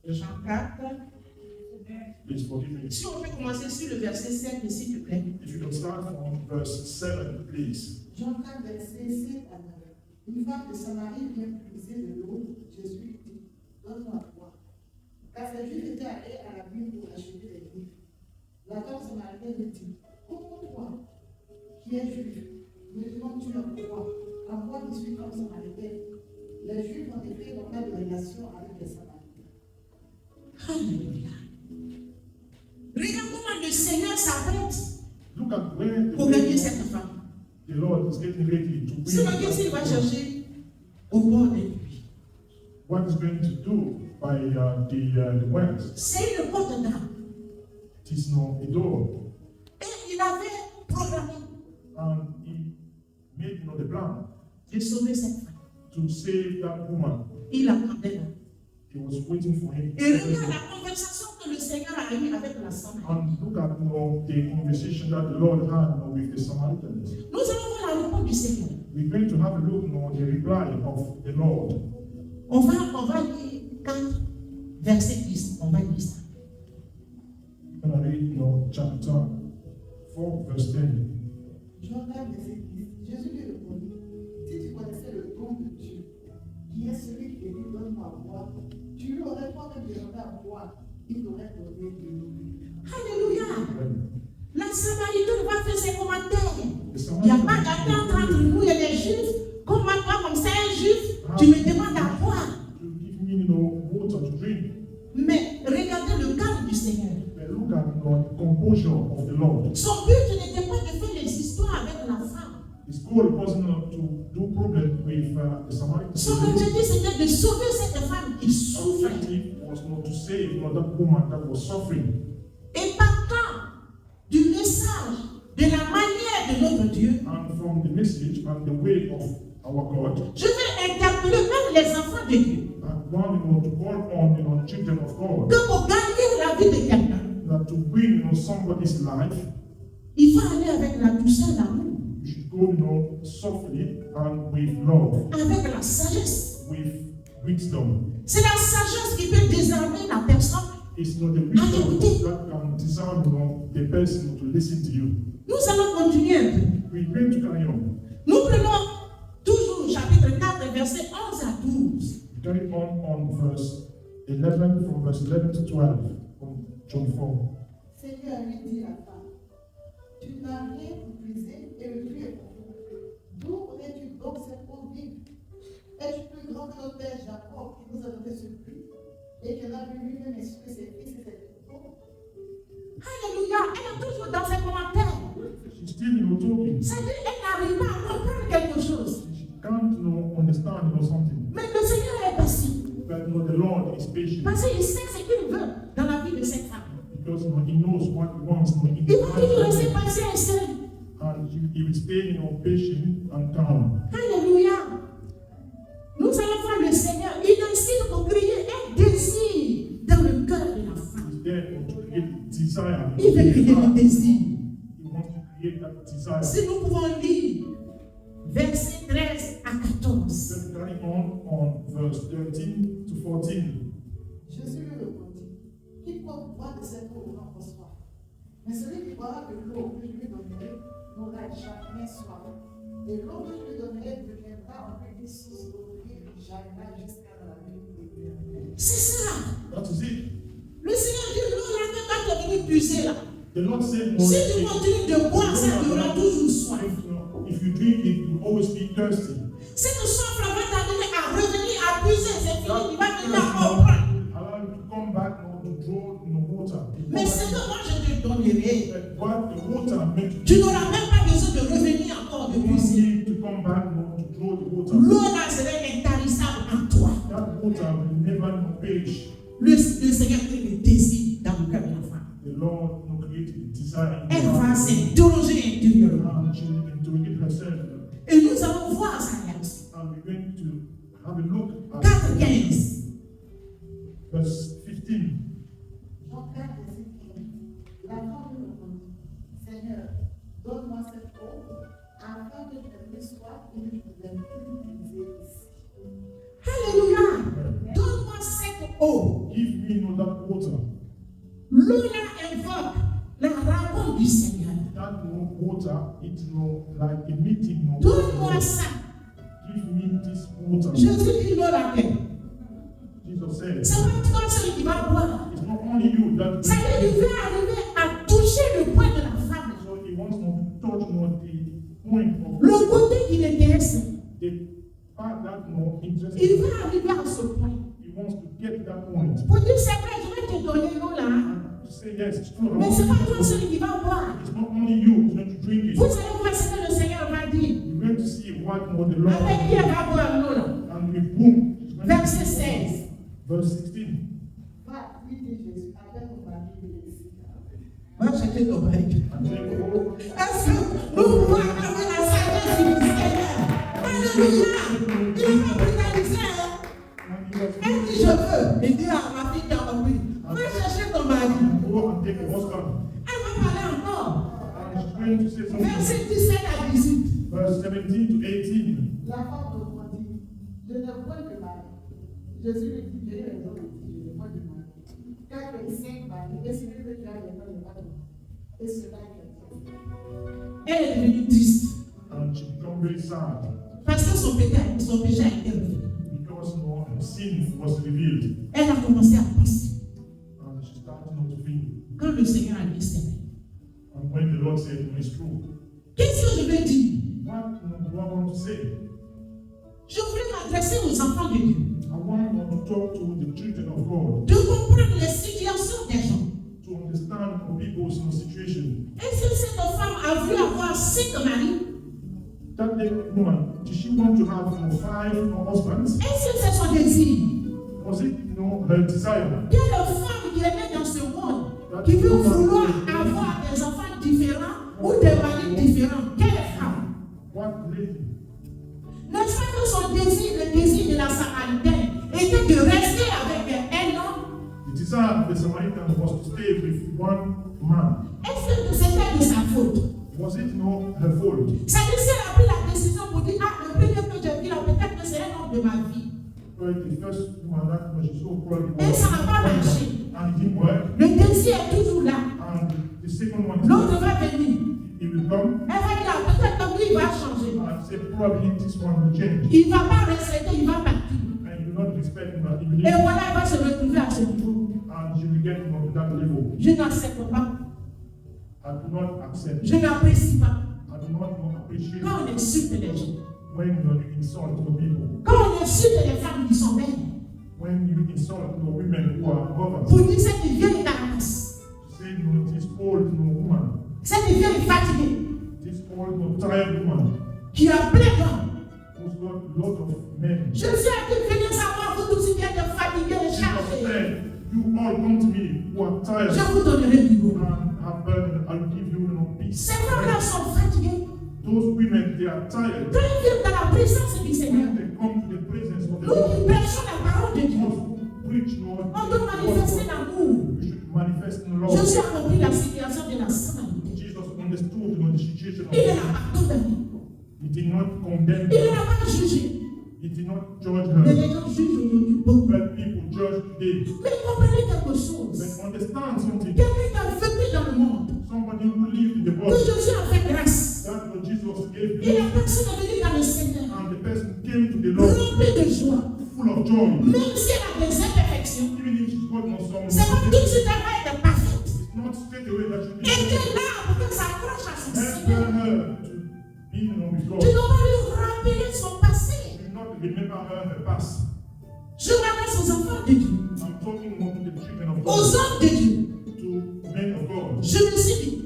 [SPEAKER 1] Jean 4.
[SPEAKER 2] Please forgive me.
[SPEAKER 1] Si on peut commencer sur le verset 7, s'il te plaît.
[SPEAKER 2] If you can start from verse 7, please.
[SPEAKER 3] Jean 4, verset 7 à 9. Une femme de Samarie vient puiser de l'eau. Jésus lui dit, donne-moi à boire. Car ces Juifs étaient allés à la ville pour acheter des livres. La femme samaritaine lui dit, comment toi, qui es juif, me demandes-tu à boire, à moi qui suis comme samaritaine? Les Juifs, en effet, n'ont pas de relation avec les Samaritains.
[SPEAKER 1] Alléluia. Regarde comment le Seigneur s'apprête
[SPEAKER 2] Look at where
[SPEAKER 1] pour gagner cette femme.
[SPEAKER 2] the Lord is getting ready to
[SPEAKER 1] Sinon,
[SPEAKER 2] win.
[SPEAKER 1] qu'est-ce qu'il va chercher au bord des puits?
[SPEAKER 2] What he's going to do by the wells.
[SPEAKER 1] C'est une porte d'âme.
[SPEAKER 2] It is not a door.
[SPEAKER 1] Et il avait programmé
[SPEAKER 2] And he made the plan
[SPEAKER 1] de sauver cette femme.
[SPEAKER 2] to save that woman.
[SPEAKER 1] Il attendait là.
[SPEAKER 2] He was waiting for him.
[SPEAKER 1] Et regarde la conversation que le Seigneur a eue avec la Samaritaine.
[SPEAKER 2] And look at the conversation that the Lord had with the Samaritans.
[SPEAKER 1] Nous allons voir la réponse du Seigneur.
[SPEAKER 2] We're going to have a look at the reply of the Lord.
[SPEAKER 1] On va lire 4, verset 10. On va lire ça.
[SPEAKER 2] I'm going to read chapter 4, verse 10.
[SPEAKER 3] Jean 4, verset 10. Jésus lui répondit, si tu connaissais le don de Dieu, qui est celui qui dit donne-moi à boire, tu lui aurais pas même demandé à boire, il t'aurait donné de l'eau.
[SPEAKER 1] Alléluia. La Samaritaine va faire ses commentaires.
[SPEAKER 2] The
[SPEAKER 1] Il n'y a pas
[SPEAKER 2] Samaritan
[SPEAKER 1] d'attente entre nous et les Juifs. Comment toi, comme ça, un Juif, tu me demandes à boire.
[SPEAKER 2] to give me water to drink.
[SPEAKER 1] Mais regardez le calme du Seigneur.
[SPEAKER 2] But look at the composure of the Lord.
[SPEAKER 1] Son but n'était pas de faire les histoires avec la femme.
[SPEAKER 2] His goal wasn't to do problem with the Samaritan.
[SPEAKER 1] Son objectif, c'était de sauver cette femme qui
[SPEAKER 2] His
[SPEAKER 1] souffrait.
[SPEAKER 2] objective was not to save that woman that was suffering.
[SPEAKER 1] Et partant du message, de la manière de notre Dieu,
[SPEAKER 2] And from the message and the way of our God,
[SPEAKER 1] je vais interpeller même les enfants de Dieu.
[SPEAKER 2] and one to call on children of God,
[SPEAKER 1] Que pour gagner la vie de quelqu'un,
[SPEAKER 2] that to win somebody's life,
[SPEAKER 1] il faut aller avec la douceur d'amour,
[SPEAKER 2] you should go softly and with love,
[SPEAKER 1] avec la sagesse.
[SPEAKER 2] with wisdom.
[SPEAKER 1] C'est la sagesse qui peut désarmer la personne.
[SPEAKER 2] It's not the wisdom that can disarm the person to listen to you.
[SPEAKER 1] Nous allons continuer un peu.
[SPEAKER 2] We're going to carry on.
[SPEAKER 1] Nous prenons toujours chapitre 4, verset 11 à 12.
[SPEAKER 2] Carry on verse 11, from verse 11 to 12, from John 4.
[SPEAKER 3] Seigneur lui dit la femme, tu n'as rien pour puiser et le puits est profond. D'où aurais-tu donc cette eau vive? Es-tu plus grand que notre père Jacob qui nous a donné ce puits et qui en a bu lui-même instruire ses fils et ses troupeaux?
[SPEAKER 1] Alléluia. Elle est toujours dans ses commentaires.
[SPEAKER 2] She's still talking.
[SPEAKER 1] C'est-à-dire qu'elle n'arrive pas à comprendre quelque chose.
[SPEAKER 2] She can't understand something.
[SPEAKER 1] Mais le Seigneur est patient.
[SPEAKER 2] But the Lord is patient
[SPEAKER 1] Parce qu'il sait ce qu'il veut dans la vie de cette femme.
[SPEAKER 2] because he knows what he wants in
[SPEAKER 1] Il
[SPEAKER 2] his
[SPEAKER 1] va toujours rester
[SPEAKER 2] life.
[SPEAKER 1] patient et seul.
[SPEAKER 2] And he will stay patient and calm.
[SPEAKER 1] Alléluia. Nous allons voir le Seigneur. Il incite pour créer un désir dans le cœur de la femme.
[SPEAKER 2] He's there to create desire.
[SPEAKER 1] Il veut créer le désir.
[SPEAKER 2] He wants to create that desire.
[SPEAKER 1] Si nous pouvons lire versets 13 à 14.
[SPEAKER 2] Let's carry on verse 13 to 14.
[SPEAKER 3] Jésus lui répondit, quiconque boit de cette eau aura encore soif. Mais celui qui boira de l'eau que je lui donnerai n'aura jamais soif. Et l'eau que je lui donnerai deviendra en lui une source d'eau qui jaillira jusqu'à la vie éternelle.
[SPEAKER 1] C'est ça.
[SPEAKER 2] That is it.
[SPEAKER 1] Le Seigneur dit non, là, quand tu es venu puiser là.
[SPEAKER 2] The Lord said,
[SPEAKER 1] Si tu continues de boire, ça tu auras toujours soif.
[SPEAKER 2] if you drink it, you will always be thirsty.
[SPEAKER 1] Cette soif là va t'amener à revenir à puiser. C'est fini. Il va venir à comprendre.
[SPEAKER 2] Allow you to come back now to draw water.
[SPEAKER 1] Mais ce que moi je te donnerai,
[SPEAKER 2] What the water meant
[SPEAKER 1] tu n'auras même pas besoin de revenir encore de
[SPEAKER 2] you want
[SPEAKER 1] puiser.
[SPEAKER 2] me to come back now to draw the water.
[SPEAKER 1] L'eau là serait intarissable en toi.
[SPEAKER 2] That water will never perish.
[SPEAKER 1] Le Seigneur crée le désir dans le cœur de la femme.
[SPEAKER 2] The Lord will create the desire in
[SPEAKER 1] Elle
[SPEAKER 2] her
[SPEAKER 1] va
[SPEAKER 2] heart.
[SPEAKER 1] s'interroger intérieurement.
[SPEAKER 2] And she will interrogate herself.
[SPEAKER 1] Et nous allons voir sa réaction.
[SPEAKER 2] And we're going to have a look at
[SPEAKER 1] 4:15.
[SPEAKER 2] verse 15.
[SPEAKER 3] Jean 4, verset 15. La femme lui répondit, Seigneur, donne-moi cette eau, afin que je n'ai plus soif et que je ne vienne plus puiser ici.
[SPEAKER 1] Alléluia. Donne-moi cette eau.
[SPEAKER 2] Give me that water.
[SPEAKER 1] L'eau là invoque la rencontre du Seigneur.
[SPEAKER 2] That water, it's like a meeting.
[SPEAKER 1] Donne-moi ça.
[SPEAKER 2] Give me this water.
[SPEAKER 1] Jésus dit l'eau laquelle?
[SPEAKER 2] Jesus said,
[SPEAKER 1] C'est pas toi seul qui va boire.
[SPEAKER 2] it's not only you that
[SPEAKER 1] Ça veut dire qu'il veut arriver à toucher le point de la femme.
[SPEAKER 2] so he wants to touch the point of
[SPEAKER 1] Le côté qui l'intéresse.
[SPEAKER 2] the part that more
[SPEAKER 1] Il
[SPEAKER 2] interesting.
[SPEAKER 1] veut arriver à ce point.
[SPEAKER 2] He wants to get that point.
[SPEAKER 1] Pour dire c'est vrai, je vais te donner l'eau là.
[SPEAKER 2] And to say yes, it's true. I
[SPEAKER 1] Mais
[SPEAKER 2] want
[SPEAKER 1] c'est pas toi
[SPEAKER 2] to-
[SPEAKER 1] seul qui va boire.
[SPEAKER 2] It's not only you who's going to drink
[SPEAKER 1] Vous
[SPEAKER 2] it.
[SPEAKER 1] allez voir ce que le Seigneur va dire.
[SPEAKER 2] You're going to see what more the Lord
[SPEAKER 1] Avec qui elle va boire l'eau là.
[SPEAKER 2] and we boom. It's going to
[SPEAKER 1] Verset
[SPEAKER 2] be
[SPEAKER 1] 16.
[SPEAKER 2] Verse 16.
[SPEAKER 3] Va, lui dit Jésus, appelle ton mari et viens ici.
[SPEAKER 1] Va chercher ton mari.
[SPEAKER 2] And then go.
[SPEAKER 1] Est-ce que nous pouvons avoir la sagesse du Seigneur? Alléluia! Il n'a pas pris la misère.
[SPEAKER 2] And he was
[SPEAKER 1] Elle dit je veux. Il dit à ma fille qui a compris. Va chercher ton mari.
[SPEAKER 2] go and take a husband.
[SPEAKER 1] Elle va parler encore.
[SPEAKER 2] And she's going to say something.
[SPEAKER 1] Verset 17 à 18.
[SPEAKER 2] Verse 17 to 18.
[SPEAKER 3] La femme répondit, je n'ai point de mari. Jésus lui dit, j'ai raison de dire, je n'ai point de mari. Car les 5 maris, et celui que tu as maintenant n'est pas de mari. Et cela est
[SPEAKER 1] Elle est devenue triste.
[SPEAKER 2] And she became very sad
[SPEAKER 1] Parce que son péché a été révélé.
[SPEAKER 2] because no sin was revealed.
[SPEAKER 1] Elle a commencé à penser.
[SPEAKER 2] And she started not to think.
[SPEAKER 1] Quand le Seigneur a dit c'est vrai.
[SPEAKER 2] And when the Lord said, no, it's true,
[SPEAKER 1] Qu'est-ce que je vais dire?
[SPEAKER 2] what do I want to say?
[SPEAKER 1] Je voulais m'adresser aux enfants de Dieu.
[SPEAKER 2] I want to talk to the children of God
[SPEAKER 1] De comprendre les situations des gens.
[SPEAKER 2] to understand the people's situation.
[SPEAKER 1] Est-ce que cette femme a voulu avoir 5 maris?
[SPEAKER 2] That woman, did she want to have 5 husbands?
[SPEAKER 1] Est-ce que c'est son désir?
[SPEAKER 2] Was it her desire?
[SPEAKER 1] Quelle femme qui est née dans ce monde, qui veut vouloir avoir des enfants différents ou des maris différents? Quelle femme?
[SPEAKER 2] What lady?
[SPEAKER 1] N'est-ce pas que son désir, le désir de la Samaritaine, était de rester avec un homme?
[SPEAKER 2] The desire of the Samaritan was to stay with one man.
[SPEAKER 1] Est-ce que c'était de sa faute?
[SPEAKER 2] Was it her fault?
[SPEAKER 1] C'est-à-dire si elle a pris la décision pour dire, ah, le premier que j'ai vu là, peut-être que c'est un homme de ma vie.
[SPEAKER 2] Well, the first woman that was so probably
[SPEAKER 1] Et ça n'a pas marché.
[SPEAKER 2] and it didn't work.
[SPEAKER 1] Le désir est toujours là.
[SPEAKER 2] And the second one is
[SPEAKER 1] L'autre va venir.
[SPEAKER 2] he will come
[SPEAKER 1] Elle va dire, ah, peut-être que lui, il va changer.
[SPEAKER 2] and say probably this one will change.
[SPEAKER 1] Il ne va pas respecter, il va partir.
[SPEAKER 2] And you will not respect him, but he will
[SPEAKER 1] Et
[SPEAKER 2] leave.
[SPEAKER 1] voilà, il va se retrouver à ce niveau.
[SPEAKER 2] And you will get to that level.
[SPEAKER 1] Je n'accepte pas.
[SPEAKER 2] I do not accept.
[SPEAKER 1] Je n'apprécie pas.
[SPEAKER 2] I do not appreciate
[SPEAKER 1] Quand on insulte les gens.
[SPEAKER 2] when you insult the people.
[SPEAKER 1] Quand on insulte les femmes qui sont belles.
[SPEAKER 2] When you insult the women who are mothers.
[SPEAKER 1] Pour dire cette vieille carcasse.
[SPEAKER 2] Say this old woman,
[SPEAKER 1] Cette vieille fatiguée.
[SPEAKER 2] this old tired woman
[SPEAKER 1] Qui a plein d'hommes.
[SPEAKER 2] who's got a lot of men.
[SPEAKER 1] Je suis à qui venez savoir, vous tous, qui êtes fatigués et
[SPEAKER 2] Jesus
[SPEAKER 1] chargés.
[SPEAKER 2] said, you all come to me who are tired
[SPEAKER 1] Je vous donnerai du goût.
[SPEAKER 2] and have burden, I'll give you peace.
[SPEAKER 1] Ces femmes-là sont fatiguées.
[SPEAKER 2] Those women, they are tired.
[SPEAKER 1] Quand ils viennent dans la présence du Seigneur,
[SPEAKER 2] When they come to the presence of the
[SPEAKER 1] nous
[SPEAKER 2] Lord,
[SPEAKER 1] qui prêchons la parole de
[SPEAKER 2] we
[SPEAKER 1] Dieu,
[SPEAKER 2] must preach, Lord.
[SPEAKER 1] on doit manifester l'amour.
[SPEAKER 2] We should manifest in
[SPEAKER 1] Je
[SPEAKER 2] love.
[SPEAKER 1] suis compris la situation de la Samaritaine.
[SPEAKER 2] Jesus understood the situation of
[SPEAKER 1] Il ne
[SPEAKER 2] God.
[SPEAKER 1] l'a pas condamnée.
[SPEAKER 2] He did not condemn
[SPEAKER 1] Il ne
[SPEAKER 2] her.
[SPEAKER 1] l'a pas jugée.
[SPEAKER 2] He did not judge
[SPEAKER 1] Mais
[SPEAKER 2] her.
[SPEAKER 1] les gens jugent aujourd'hui beaucoup.
[SPEAKER 2] But people judge today.
[SPEAKER 1] Mais comprenez quelque chose.
[SPEAKER 2] But understand something.
[SPEAKER 1] Quelqu'un qui a vécu dans le monde,
[SPEAKER 2] Somebody who lived in the
[SPEAKER 1] que
[SPEAKER 2] world,
[SPEAKER 1] Jésus a fait grâce.
[SPEAKER 2] that's what Jesus gave
[SPEAKER 1] Et la
[SPEAKER 2] you.
[SPEAKER 1] personne est venue dans le Seigneur,
[SPEAKER 2] And the person came to the Lord
[SPEAKER 1] remplie de joie.
[SPEAKER 2] full of joy.
[SPEAKER 1] Même si elle a des imperfections,
[SPEAKER 2] Even if she's got no some,
[SPEAKER 1] c'est pas tout de suite elle va être parfaite.
[SPEAKER 2] it's not straight away that she
[SPEAKER 1] Et
[SPEAKER 2] be.
[SPEAKER 1] que là, pour qu'elle s'accroche à son
[SPEAKER 2] Help
[SPEAKER 1] Seigneur,
[SPEAKER 2] her to be with God.
[SPEAKER 1] tu dois pas lui rappeler son passé.
[SPEAKER 2] She will not remember her past.
[SPEAKER 1] Je m'adresse aux enfants de Dieu,
[SPEAKER 2] I'm talking more to the children of
[SPEAKER 1] aux
[SPEAKER 2] God,
[SPEAKER 1] hommes de Dieu.
[SPEAKER 2] to men of God.
[SPEAKER 1] Je me suis dit,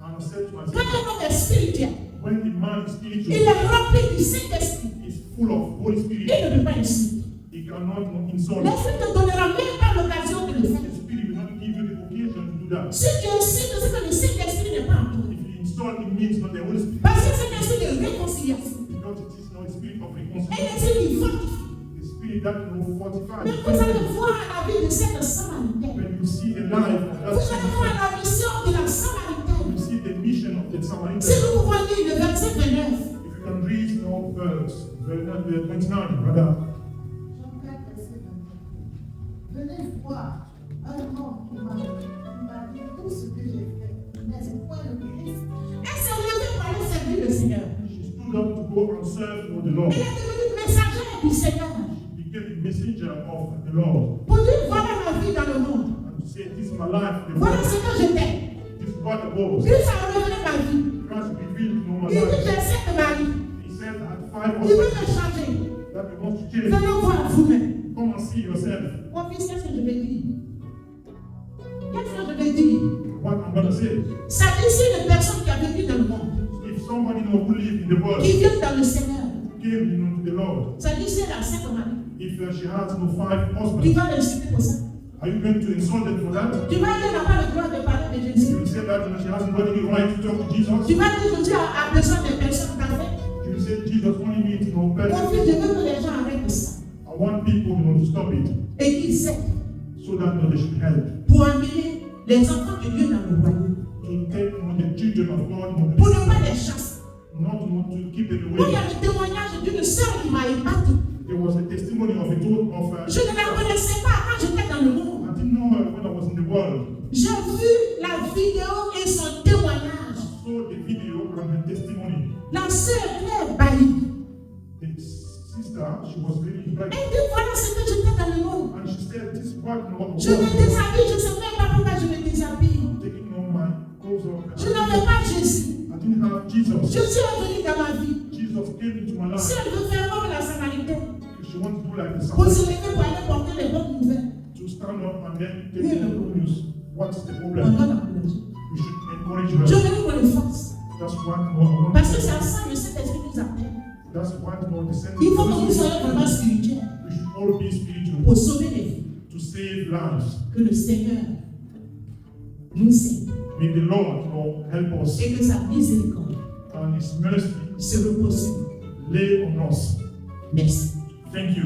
[SPEAKER 2] And I said to
[SPEAKER 1] quand
[SPEAKER 2] myself,
[SPEAKER 1] un homme est spirituel,
[SPEAKER 2] when the man is
[SPEAKER 1] il
[SPEAKER 2] spiritual,
[SPEAKER 1] est rempli du Saint-Esprit,
[SPEAKER 2] is full of Holy
[SPEAKER 1] il
[SPEAKER 2] Spirit,
[SPEAKER 1] ne peut pas insulter.
[SPEAKER 2] he cannot insult.
[SPEAKER 1] L'Esprit ne te donnera même pas l'occasion de le faire.
[SPEAKER 2] The Spirit will not give you the occasion to do that.
[SPEAKER 1] Si tu insultes, c'est que le Saint-Esprit n'est pas en toi.
[SPEAKER 2] If you insult, it means not the Holy Spirit,
[SPEAKER 1] Parce que c'est un esprit de réconciliation.
[SPEAKER 2] because it is not the spirit of
[SPEAKER 1] Un
[SPEAKER 2] reconciliation.
[SPEAKER 1] esprit qui fortifie.
[SPEAKER 2] The spirit that will fortify.
[SPEAKER 1] Mais vous allez voir la vie de cette Samaritaine.
[SPEAKER 2] When you see the life of
[SPEAKER 1] Vous allez
[SPEAKER 2] that
[SPEAKER 1] voir la mission de la Samaritaine.
[SPEAKER 2] you see the mission of the
[SPEAKER 1] Si
[SPEAKER 2] Samaritan.
[SPEAKER 1] nous pouvons lire le verset 29,
[SPEAKER 2] If you can read verse 29, brother.
[SPEAKER 3] Jean 4, verset 24. Venez voir un homme qui m'a dit tout ce que j'ai fait. N'est-ce point le Christ?
[SPEAKER 1] elle s'est levée pour aller servir le Seigneur.
[SPEAKER 2] She stood up to go and serve for the Lord.
[SPEAKER 1] Elle est devenue messagère du Seigneur.
[SPEAKER 2] She became a messenger messenger of the Lord.
[SPEAKER 1] Pour dire, voilà ma vie dans le monde.
[SPEAKER 2] And to say, this is my life in the
[SPEAKER 1] Voilà
[SPEAKER 2] world.
[SPEAKER 1] ce que j'étais.
[SPEAKER 2] This is what it was.
[SPEAKER 1] Christ a révélé ma vie.
[SPEAKER 2] Christ revealed no my
[SPEAKER 1] Il dit,
[SPEAKER 2] life.
[SPEAKER 1] j'ai 7 maris.
[SPEAKER 2] He said at 5
[SPEAKER 1] Il veut
[SPEAKER 2] months
[SPEAKER 1] me changer.
[SPEAKER 2] that he wants to change.
[SPEAKER 1] Venez voir vous-même.
[SPEAKER 2] Come and see yourself.
[SPEAKER 1] Mon fils, qu'est-ce que je vais dire? Qu'est-ce que je vais dire?
[SPEAKER 2] What I'm going to say.
[SPEAKER 1] Ça dit si une personne qui a vécu dans le monde,
[SPEAKER 2] If somebody who live in the world
[SPEAKER 1] qui vient dans le Seigneur,
[SPEAKER 2] came to the Lord,
[SPEAKER 1] ça dit si elle a 5 maris,
[SPEAKER 2] if she has no 5
[SPEAKER 1] tu
[SPEAKER 2] husbands,
[SPEAKER 1] vas l'insulter pour ça.
[SPEAKER 2] are you going to insult them for that?
[SPEAKER 1] Tu vas dire, elle n'a pas le droit de parler de
[SPEAKER 2] You
[SPEAKER 1] Jésus.
[SPEAKER 2] will say that she hasn't got any right to talk to
[SPEAKER 1] Tu
[SPEAKER 2] Jesus.
[SPEAKER 1] vas dire, Jésus a besoin de personnes parfaites.
[SPEAKER 2] You will say Jesus only needs no
[SPEAKER 1] Mon
[SPEAKER 2] person.
[SPEAKER 1] fils, je veux que les gens arrêtent ça.
[SPEAKER 2] I want people to stop it
[SPEAKER 1] Et qu'ils aident
[SPEAKER 2] so that they should help.
[SPEAKER 1] pour amener les enfants de Dieu dans le royaume.
[SPEAKER 2] To take the children of God,
[SPEAKER 1] Pour ne pas les chasser.
[SPEAKER 2] not to keep them
[SPEAKER 1] Moi, il y
[SPEAKER 2] away.
[SPEAKER 1] a le témoignage d'une sœur qui m'a épaté.
[SPEAKER 2] There was a testimony of a told of
[SPEAKER 1] Je ne la connaissais pas quand j'étais dans le monde.
[SPEAKER 2] I didn't know her when I was in the world.
[SPEAKER 1] J'ai vu la vidéo et son témoignage.
[SPEAKER 2] I saw the video and the testimony.
[SPEAKER 1] La sœur Claire Bailly.
[SPEAKER 2] The sister, she was really
[SPEAKER 1] Elle
[SPEAKER 2] pregnant.
[SPEAKER 1] dit voilà ce que j'étais dans le monde.
[SPEAKER 2] And she said, this is what
[SPEAKER 1] Je me déshabille, je ne sais même pas pourquoi je me déshabille.
[SPEAKER 2] taking on my clothes off.
[SPEAKER 1] Je n'avais pas Jésus.
[SPEAKER 2] I didn't have Jesus.
[SPEAKER 1] Jésus est venu dans ma vie.
[SPEAKER 2] Jesus came into my
[SPEAKER 1] Si
[SPEAKER 2] life.
[SPEAKER 1] elle veut faire comme la Samaritaine,
[SPEAKER 2] If she wants to do like the
[SPEAKER 1] pour se
[SPEAKER 2] Samaritan,
[SPEAKER 1] lever pour aller porter les bonnes nouvelles,
[SPEAKER 2] to stand up and then take the good news. What is the
[SPEAKER 1] on
[SPEAKER 2] problem?
[SPEAKER 1] doit l'encourager.
[SPEAKER 2] We should encourage
[SPEAKER 1] Je
[SPEAKER 2] her.
[SPEAKER 1] veux qu'on le fasse.
[SPEAKER 2] That's what I want.
[SPEAKER 1] Parce que c'est à ça que le Saint-Esprit nous appelle.
[SPEAKER 2] That's what God is sending
[SPEAKER 1] Il faut que nous
[SPEAKER 2] us.
[SPEAKER 1] soyons vraiment spirituels
[SPEAKER 2] We should all be spiritual
[SPEAKER 1] pour sauver les vies.
[SPEAKER 2] to save lives.
[SPEAKER 1] Que le Seigneur nous aide
[SPEAKER 2] May the Lord help us
[SPEAKER 1] et que sa miséricorde
[SPEAKER 2] and His mercy
[SPEAKER 1] se repose sur nous.
[SPEAKER 2] lay on us.
[SPEAKER 1] Merci.
[SPEAKER 2] Thank you.